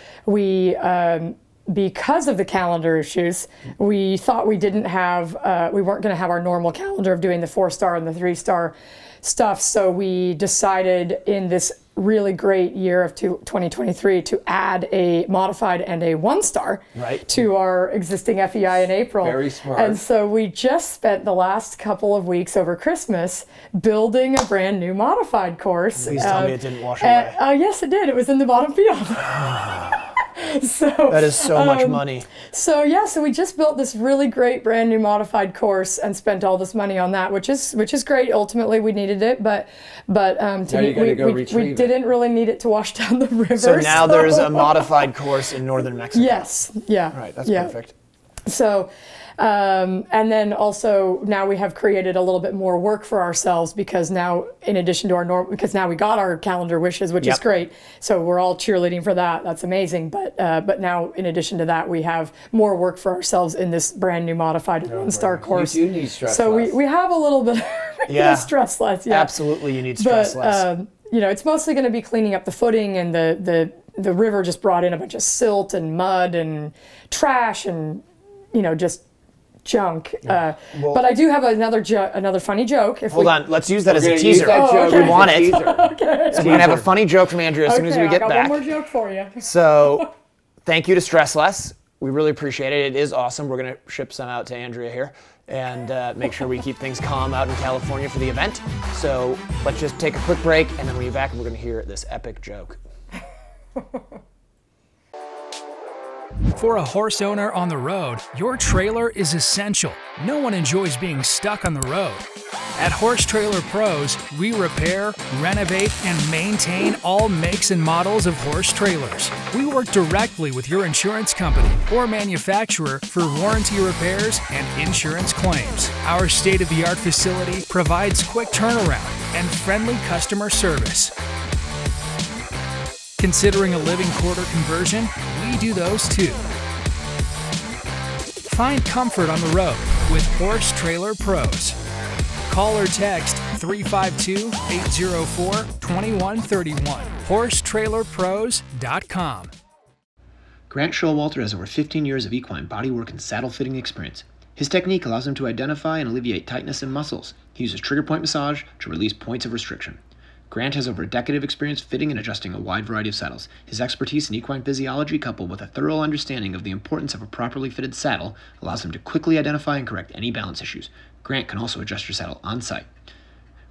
because of the calendar issues, we thought we weren't going to have our normal calendar of doing the 4-star and the 3-star stuff. So we decided in this really great year of 2023 to add a modified and a 1-star to our existing FEI in April. Very smart. And so we just spent the last couple of weeks over Christmas building a brand new modified course. Please tell me it didn't wash away. Yes, it did. It was in the bottom field. So that is so much money. So we just built this really great brand new modified course and spent all this money on that, which is great. Ultimately, we needed it, but we didn't really need it to wash down the river. So now there's a modified course in northern Mexico. Yes. Yeah. All right. That's perfect. So, and then also now we have created a little bit more work for ourselves because now, in addition to because now we got our calendar wishes, which is great. So we're all cheerleading for that. That's amazing. But now, in addition to that, we have more work for ourselves in this brand new modified 1-star course. You do need stress so less. we have a little bit of stress less. Yeah, absolutely. You need stress less. It's mostly going to be cleaning up the footing, and the river just brought in a bunch of silt and mud and trash and just junk. But I do have another funny joke. Hold on, let's use that as a teaser. Okay. We want it. Okay. So we're gonna have a funny joke from Andrea as soon as we get I got back. one more joke for you. So, thank you to Stress Less. We really appreciate it. It is awesome. We're gonna ship some out to Andrea here and make sure we keep things calm out in California for the event. So let's just take a quick break, and then when we're back, we're gonna hear this epic joke. For a horse owner on the road, your trailer is essential. No one enjoys being stuck on the road. At Horse Trailer Pros, we repair, renovate, and maintain all makes and models of horse trailers. We work directly with your insurance company or manufacturer for warranty repairs and insurance claims. Our state-of-the-art facility provides quick turnaround and friendly customer service. Considering a living quarter conversion? We do those too. Find comfort on the road with Horse Trailer Pros. Call or text 352-804-2131. HorseTrailerPros.com. Grant Showalter has over 15 years of equine bodywork and saddle fitting experience. His technique allows him to identify and alleviate tightness in muscles. He uses trigger point massage to release points of restriction. Grant has over a decade of experience fitting and adjusting a wide variety of saddles. His expertise in equine physiology, coupled with a thorough understanding of the importance of a properly fitted saddle, allows him to quickly identify and correct any balance issues. Grant can also adjust your saddle on site.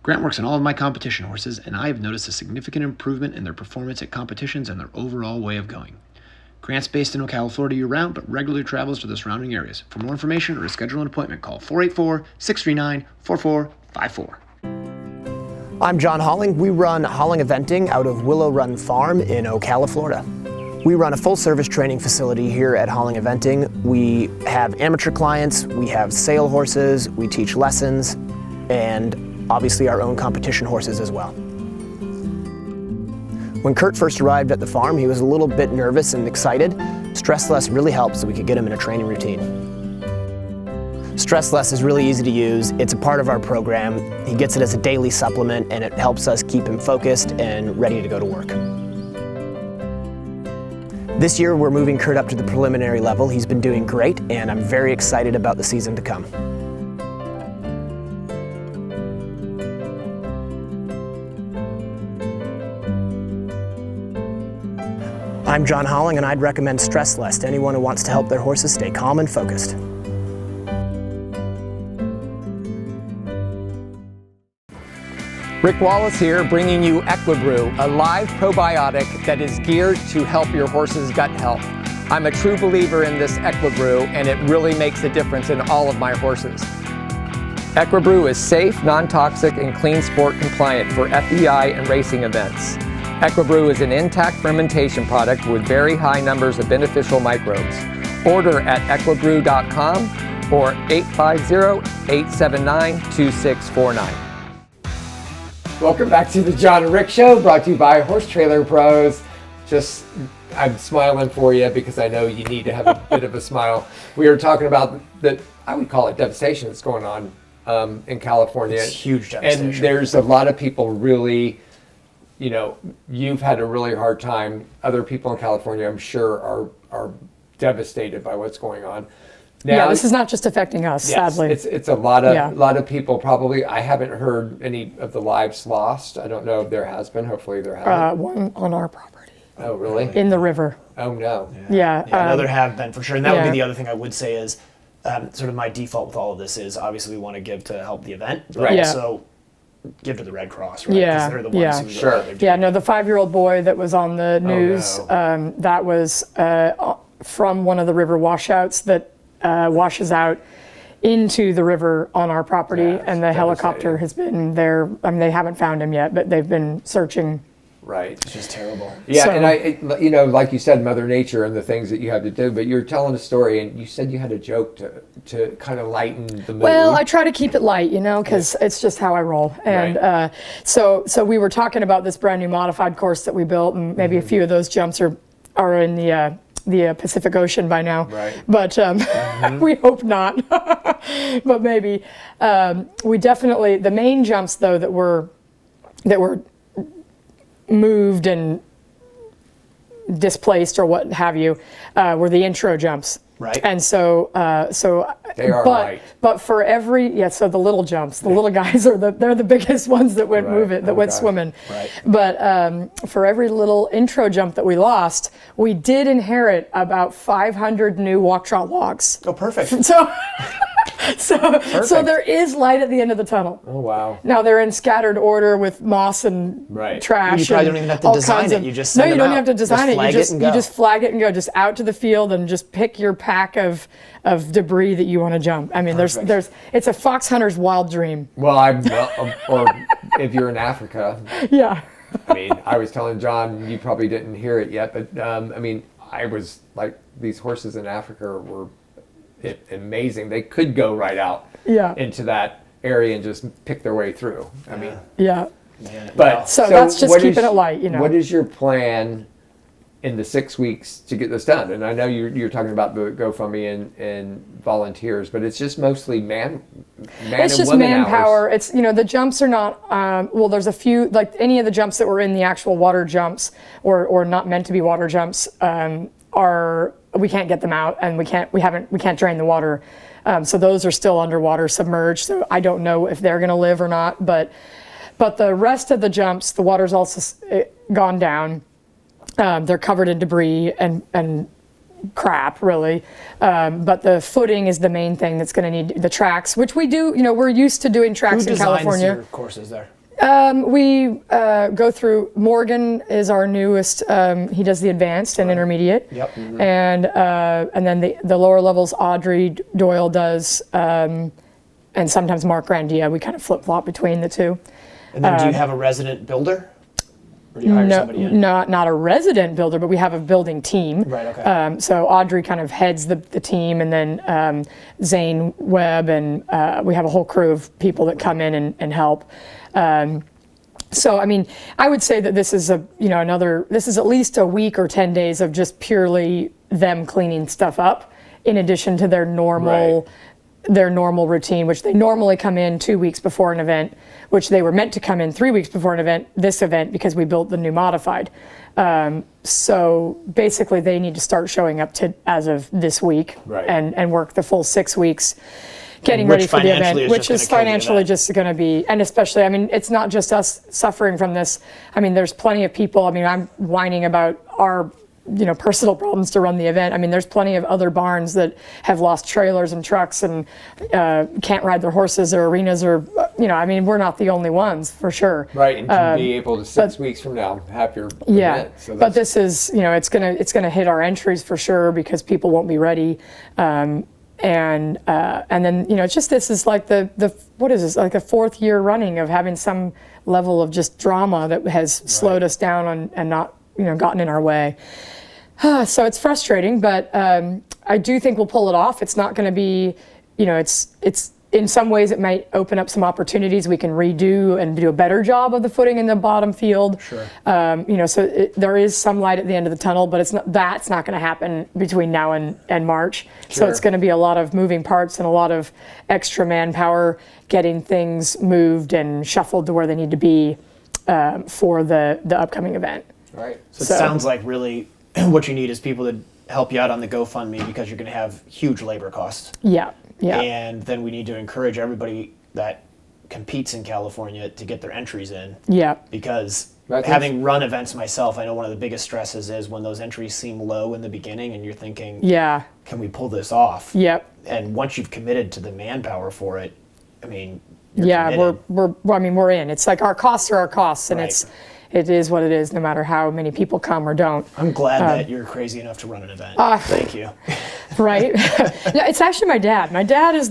Grant works on all of my competition horses, and I have noticed a significant improvement in their performance at competitions and their overall way of going. Grant's based in Ocala, Florida year-round, but regularly travels to the surrounding areas. For more information or to schedule an appointment, call 484-639-4454. I'm John Holling. We run Holling Eventing out of Willow Run Farm in Ocala, Florida. We run a full-service training facility here at Holling Eventing. We have amateur clients, we have sale horses, we teach lessons, and obviously our own competition horses as well. When Kurt first arrived at the farm, he was a little bit nervous and excited. Stress Less really helped so we could get him in a training routine. Stress Less is really easy to use. It's a part of our program. He gets it as a daily supplement, and it helps us keep him focused and ready to go to work. This year, we're moving Kurt up to the preliminary level. He's been doing great, and I'm very excited about the season to come. I'm John Holling, and I'd recommend Stress Less to anyone who wants to help their horses stay calm and focused. Rick Wallace here, bringing you Equibrew, a live probiotic that is geared to help your horse's gut health. I'm a true believer in this Equibrew, and it really makes a difference in all of my horses. Equibrew is safe, non-toxic, and clean sport compliant for FEI and racing events. Equibrew is an intact fermentation product with very high numbers of beneficial microbes. Order at equibrew.com or 850-879-2649. Welcome back to the John and Rick Show, brought to you by Horse Trailer Pros. I'm smiling for you because I know you need to have a bit of a smile. We were talking about I would call it devastation that's going on in California. It's huge devastation. And there's a lot of people really, you've had a really hard time. Other people in California, I'm sure, are devastated by what's going on. Now, this is not just affecting us, sadly. It's a lot of people probably. I haven't heard any of the lives lost. I don't know if there has been. Hopefully there hasn't. One on our property. Oh, really? In the river. Oh, no. Yeah. I know there have been for sure. And that would be the other thing I would say is sort of my default with all of this is obviously we want to give to help the event, but also give to the Red Cross, right? Yeah. 'Cause they're the ones who Sure. The 5-year-old boy that was on the news, that was from one of the river washouts that washes out into the river on our property, and the helicopter has been there. I mean, they haven't found him yet, but they've been searching. Right. It's just terrible. Yeah, and like you said, Mother Nature and the things that you have to do, but you're telling a story, and you said you had a joke to kind of lighten the mood. Well, I try to keep it light, because it's just how I roll. And so we were talking about this brand new modified course that we built, and maybe a few of those jumps are in the Pacific Ocean by now. Right. But we hope not. But maybe. We definitely, the main jumps though that were moved and displaced or what have you were the intro jumps. Right. And so they are but for every so the little jumps, the little guys they're the biggest ones that went went swimming. Right. But for every little intro jump that we lost, we did inherit about 500 new walk trot logs. Oh, perfect. So there is light at the end of the tunnel. Oh, wow. Now they're in scattered order with moss and trash. You probably don't even have to design it. You just send you them don't out. have to design it. You just flag it and go just out to the field and just pick your pack of debris that you want to jump. I mean, it's a fox hunter's wild dream. Well, or if you're in Africa. Yeah. I mean, I was telling John, you probably didn't hear it yet, but I mean, I was like, these horses in Africa were amazing. They could go right out into that area and just pick their way through. I mean, but so that's just keeping it light, What is your plan in the 6 weeks to get this done? And I know you're talking about the GoFundMe and volunteers, but it's just mostly man it's and just women manpower. hours. It's the jumps are not there's a few, like any of the jumps that were in the actual water jumps or not meant to be water jumps we can't get them out, and we can't drain the water, so those are still underwater, submerged. So I don't know if they're going to live or not. But the rest of the jumps, the water's also gone down. They're covered in debris and crap, really. But the footing is the main thing that's going to need the tracks, which we do. We're used to doing tracks in California. Who designs your courses there? We go through. Morgan is our newest. He does the advanced and intermediate. Yep. Mm-hmm. And then the lower levels, Audrey Doyle does, and sometimes Mark Grandia. We kind of flip flop between the two. And then do you have a resident builder? Or do you hire somebody in? Not a resident builder, but we have a building team. Right. Okay. So Audrey kind of heads the team, and then Zane Webb, and we have a whole crew of people that come in and help. So I mean, I would say that this is this is at least a week or 10 days of just purely them cleaning stuff up, in addition to their normal routine, which they normally come in 2 weeks before an event, which they were meant to come in 3 weeks before this event, because we built the new modified. So basically they need to start showing up as of this week, and work the full 6 weeks getting ready for the event, which is financially just going to be, and especially, I mean, it's not just us suffering from this. I mean, there's plenty of people. I mean, I'm whining about our personal problems to run the event. I mean, there's plenty of other barns that have lost trailers and trucks and can't ride their horses or arenas, or I mean, we're not the only ones, for sure. Right, and to be able to 6 weeks from now have your event. So but this is it's gonna hit our entries for sure, because people won't be ready. And then it's just, this is like the what is this, like the 4th year running of having some level of just drama that has slowed us down and not gotten in our way. So it's frustrating, but I do think we'll pull it off. It's not going to be, it's in some ways it might open up some opportunities. We can redo and do a better job of the footing in the bottom field. Sure. So there is some light at the end of the tunnel, but that's not going to happen between now and March. Sure. So it's going to be a lot of moving parts and a lot of extra manpower getting things moved and shuffled to where they need to be for the upcoming event. Right. So it sounds like really what you need is people to help you out on the GoFundMe because you're going to have huge labor costs. Yeah. And then we need to encourage everybody that competes in California to get their entries in. Yeah. Because having run events myself, I know one of the biggest stresses is when those entries seem low in the beginning and you're thinking, can we pull this off? Yep. And once you've committed to the manpower for it, I mean, you're we're in. It's like our costs are our costs, and it is what it is, no matter how many people come or don't. I'm glad that you're crazy enough to run an event. Thank you. Right? Yeah, it's actually my dad. My dad is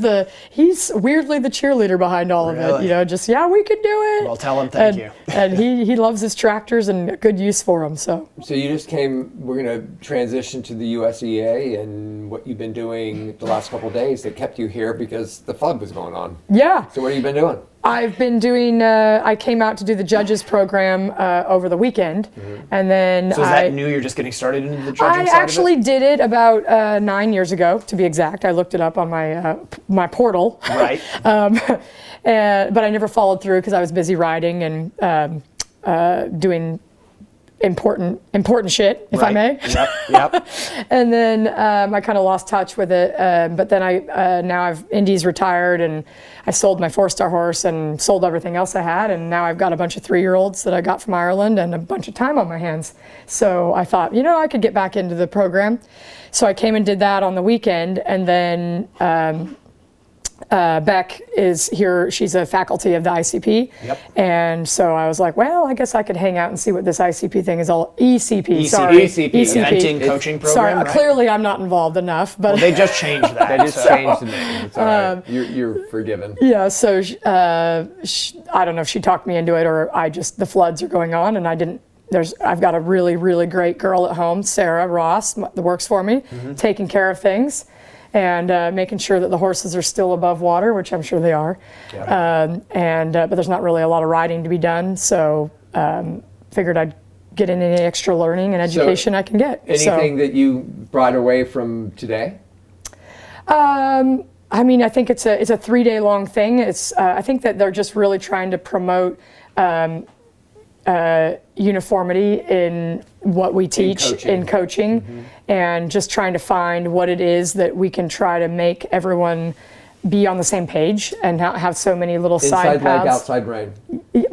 he's weirdly the cheerleader behind all of it. You know, just, we could do it. Well, tell him thank you. And he loves his tractors and good use for them, so. So you just we're going to transition to the USEA and what you've been doing the last couple of days that kept you here because the flood was going on. Yeah. So what have you been doing? I've been doing, I came out to do the judges program over the weekend, and then So is that new? You're just getting started into the judging side I actually did it about 9 years ago, to be exact. I looked it up on my portal. Right. But I never followed through because I was busy riding and doing important shit, if I may. Yep. And then I kind of lost touch with it. But then now Indy's retired, and I sold my 4-star horse and sold everything else I had, and now I've got a bunch of 3-year-olds that I got from Ireland and a bunch of time on my hands. So I thought, I could get back into the program. So I came and did that on the weekend, and then Beck is here. She's a faculty of the ICP. Yep. And so I was like, well, I guess I could hang out and see what this ICP thing is all. ECP. Eventing Coaching Program. Sorry, right? Clearly I'm not involved enough. But they just changed that. They just changed the name. It's all right. You're forgiven. Yeah. So I don't know if she talked me into it or the floods are going on, and I didn't. I've got a really, really great girl at home, Sarah Ross, that works for me, taking care of things. And making sure that the horses are still above water, which I'm sure they are. Yeah. But there's not really a lot of riding to be done, so figured I'd get in any extra learning and education I can get. Anything that you brought away from today? I mean, I think it's a 3-day long thing. I think that they're just really trying to promote uniformity in what we teach in coaching, and just trying to find what it is that we can try to make everyone be on the same page and not have so many little side paths. Inside leg, outside rein.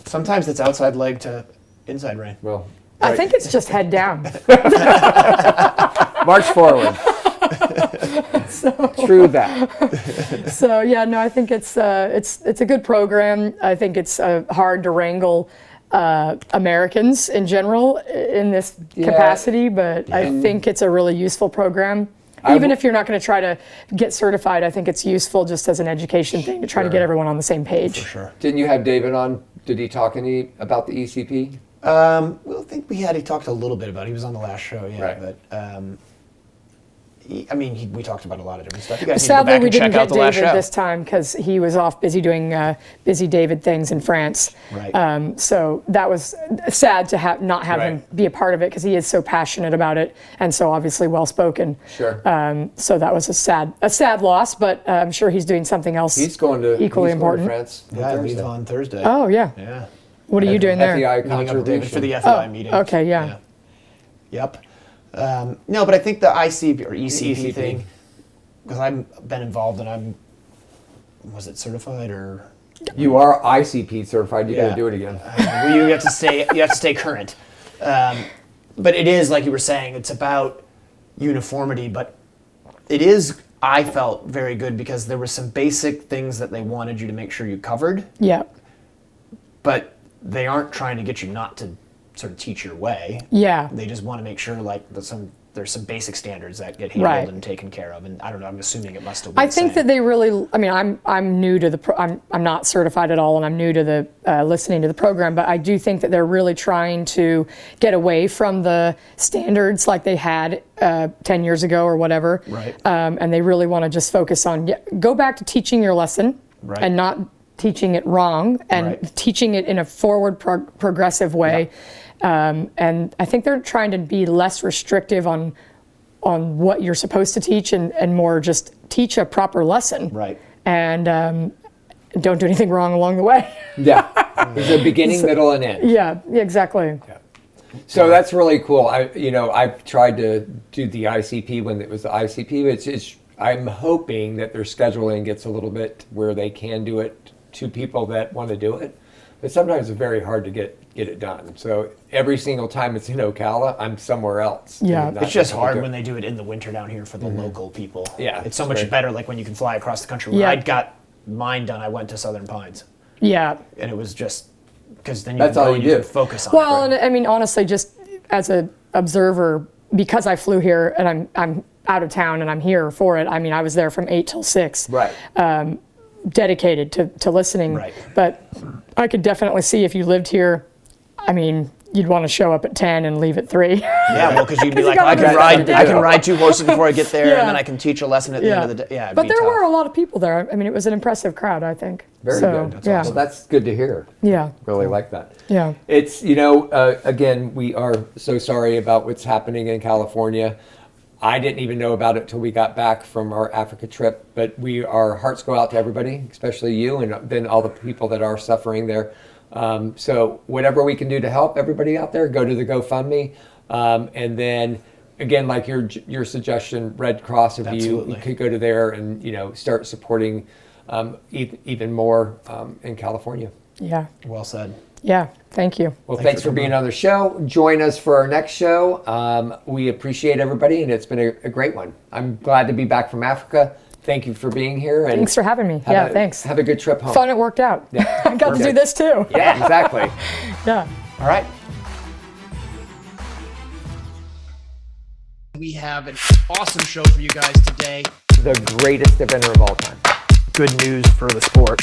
Sometimes it's outside leg to inside rein. Well, I think it's just head down. March forward. True that. So yeah, no, I think it's a good program. I think it's hard to wrangle Americans in general in this capacity, but I think it's a really useful program. Even if you're not going to try to get certified, I think it's useful just as an education thing to try to get everyone on the same page. For sure. Didn't you have David on? Did he talk any about the ECP? Well, I think he talked a little bit about it. He was on the last show, Right. But we talked about a lot of different stuff. You guys Sadly, we need to go back and didn't check out get the last David show. this time because he was off busy doing busy David things in France. Right. So that was sad to not have him be a part of it because he is so passionate about it and so obviously well spoken. Sure. So that was a sad loss, but I'm sure he's doing something else. He's going to equally important. France. Yeah, he's on Thursday. Oh yeah. Yeah. What are you doing there? FEI Meeting up with David contribution. for the FEI meeting. Okay. Yeah. Yep. No, but I think the ICP or ECP thing, because I've been involved and was it certified or? You are ICP certified. You got to do it again. Well, you have to stay current. But it is like you were saying. It's about uniformity, but it is. I felt very good because there were some basic things that they wanted you to make sure you covered. Yeah. But they aren't trying to get you not to sort of teach your way. Yeah. They just want to make sure there's some basic standards that get handled and taken care of. And I don't know, I'm assuming it must have been I think that they really, I mean, I'm new to I'm not certified at all, and I'm new to the listening to the program, but I do think that they're really trying to get away from the standards like they had 10 years ago or whatever. Right. And they really want to just focus on, go back to teaching your lesson and not teaching it wrong and teaching it in a forward progressive way. And I think they're trying to be less restrictive on what you're supposed to teach and more just teach a proper lesson. Right. And don't do anything wrong along the way. Yeah. There's a beginning, middle, and end. Yeah, exactly. Yeah. So that's really cool. I've tried to do the ICP when it was the ICP. I'm hoping that their scheduling gets a little bit where they can do it to people that want to do it. But sometimes it's very hard to get it done. So every single time it's in Ocala, I'm somewhere else. Yeah. It's just hard when they do it in the winter down here for the local people. Yeah, it's so much better like when you can fly across the country. When I got mine done, I went to Southern Pines. Yeah. And it was just because then That's all you do. can focus on Well, it. and I mean, honestly, just as an observer, because I flew here and I'm out of town and I'm here for it. I mean, I was there from 8 till 6. Right. Dedicated to listening. Right. But I could definitely see if you lived here, I mean, you'd want to show up at 10 and leave at 3. Yeah, well, because you'd be 'Cause like, you I gotta can ride 2 horses before I get there, Yeah. and then I can teach a lesson at the end of the day. Yeah, it'd but be there tough. were a lot of people there. I mean, it was an impressive crowd, I think. Very so, good. Yeah. Well, that's good to hear. Yeah. Really like that. Yeah. It's, again, we are so sorry about what's happening in California. I didn't even know about it till we got back from our Africa trip, but our hearts go out to everybody, especially you and then all the people that are suffering there. So whatever we can do to help everybody out there, go to the GoFundMe. And then again, like your suggestion, Red Cross, if you could go to there and, start supporting even more in California. Yeah. Well said. Yeah. Thank you. Well, thanks for being on the show. Join us for our next show. We appreciate everybody, and it's been a great one. I'm glad to be back from Africa. Thank you for being here. And Thanks for having me. Thanks. Have a good trip home. Fun, it worked out. Yeah. I got to do this too. Yeah, exactly. Yeah. All right. We have an awesome show for you guys today. The greatest eventer of all time. Good news for the sport.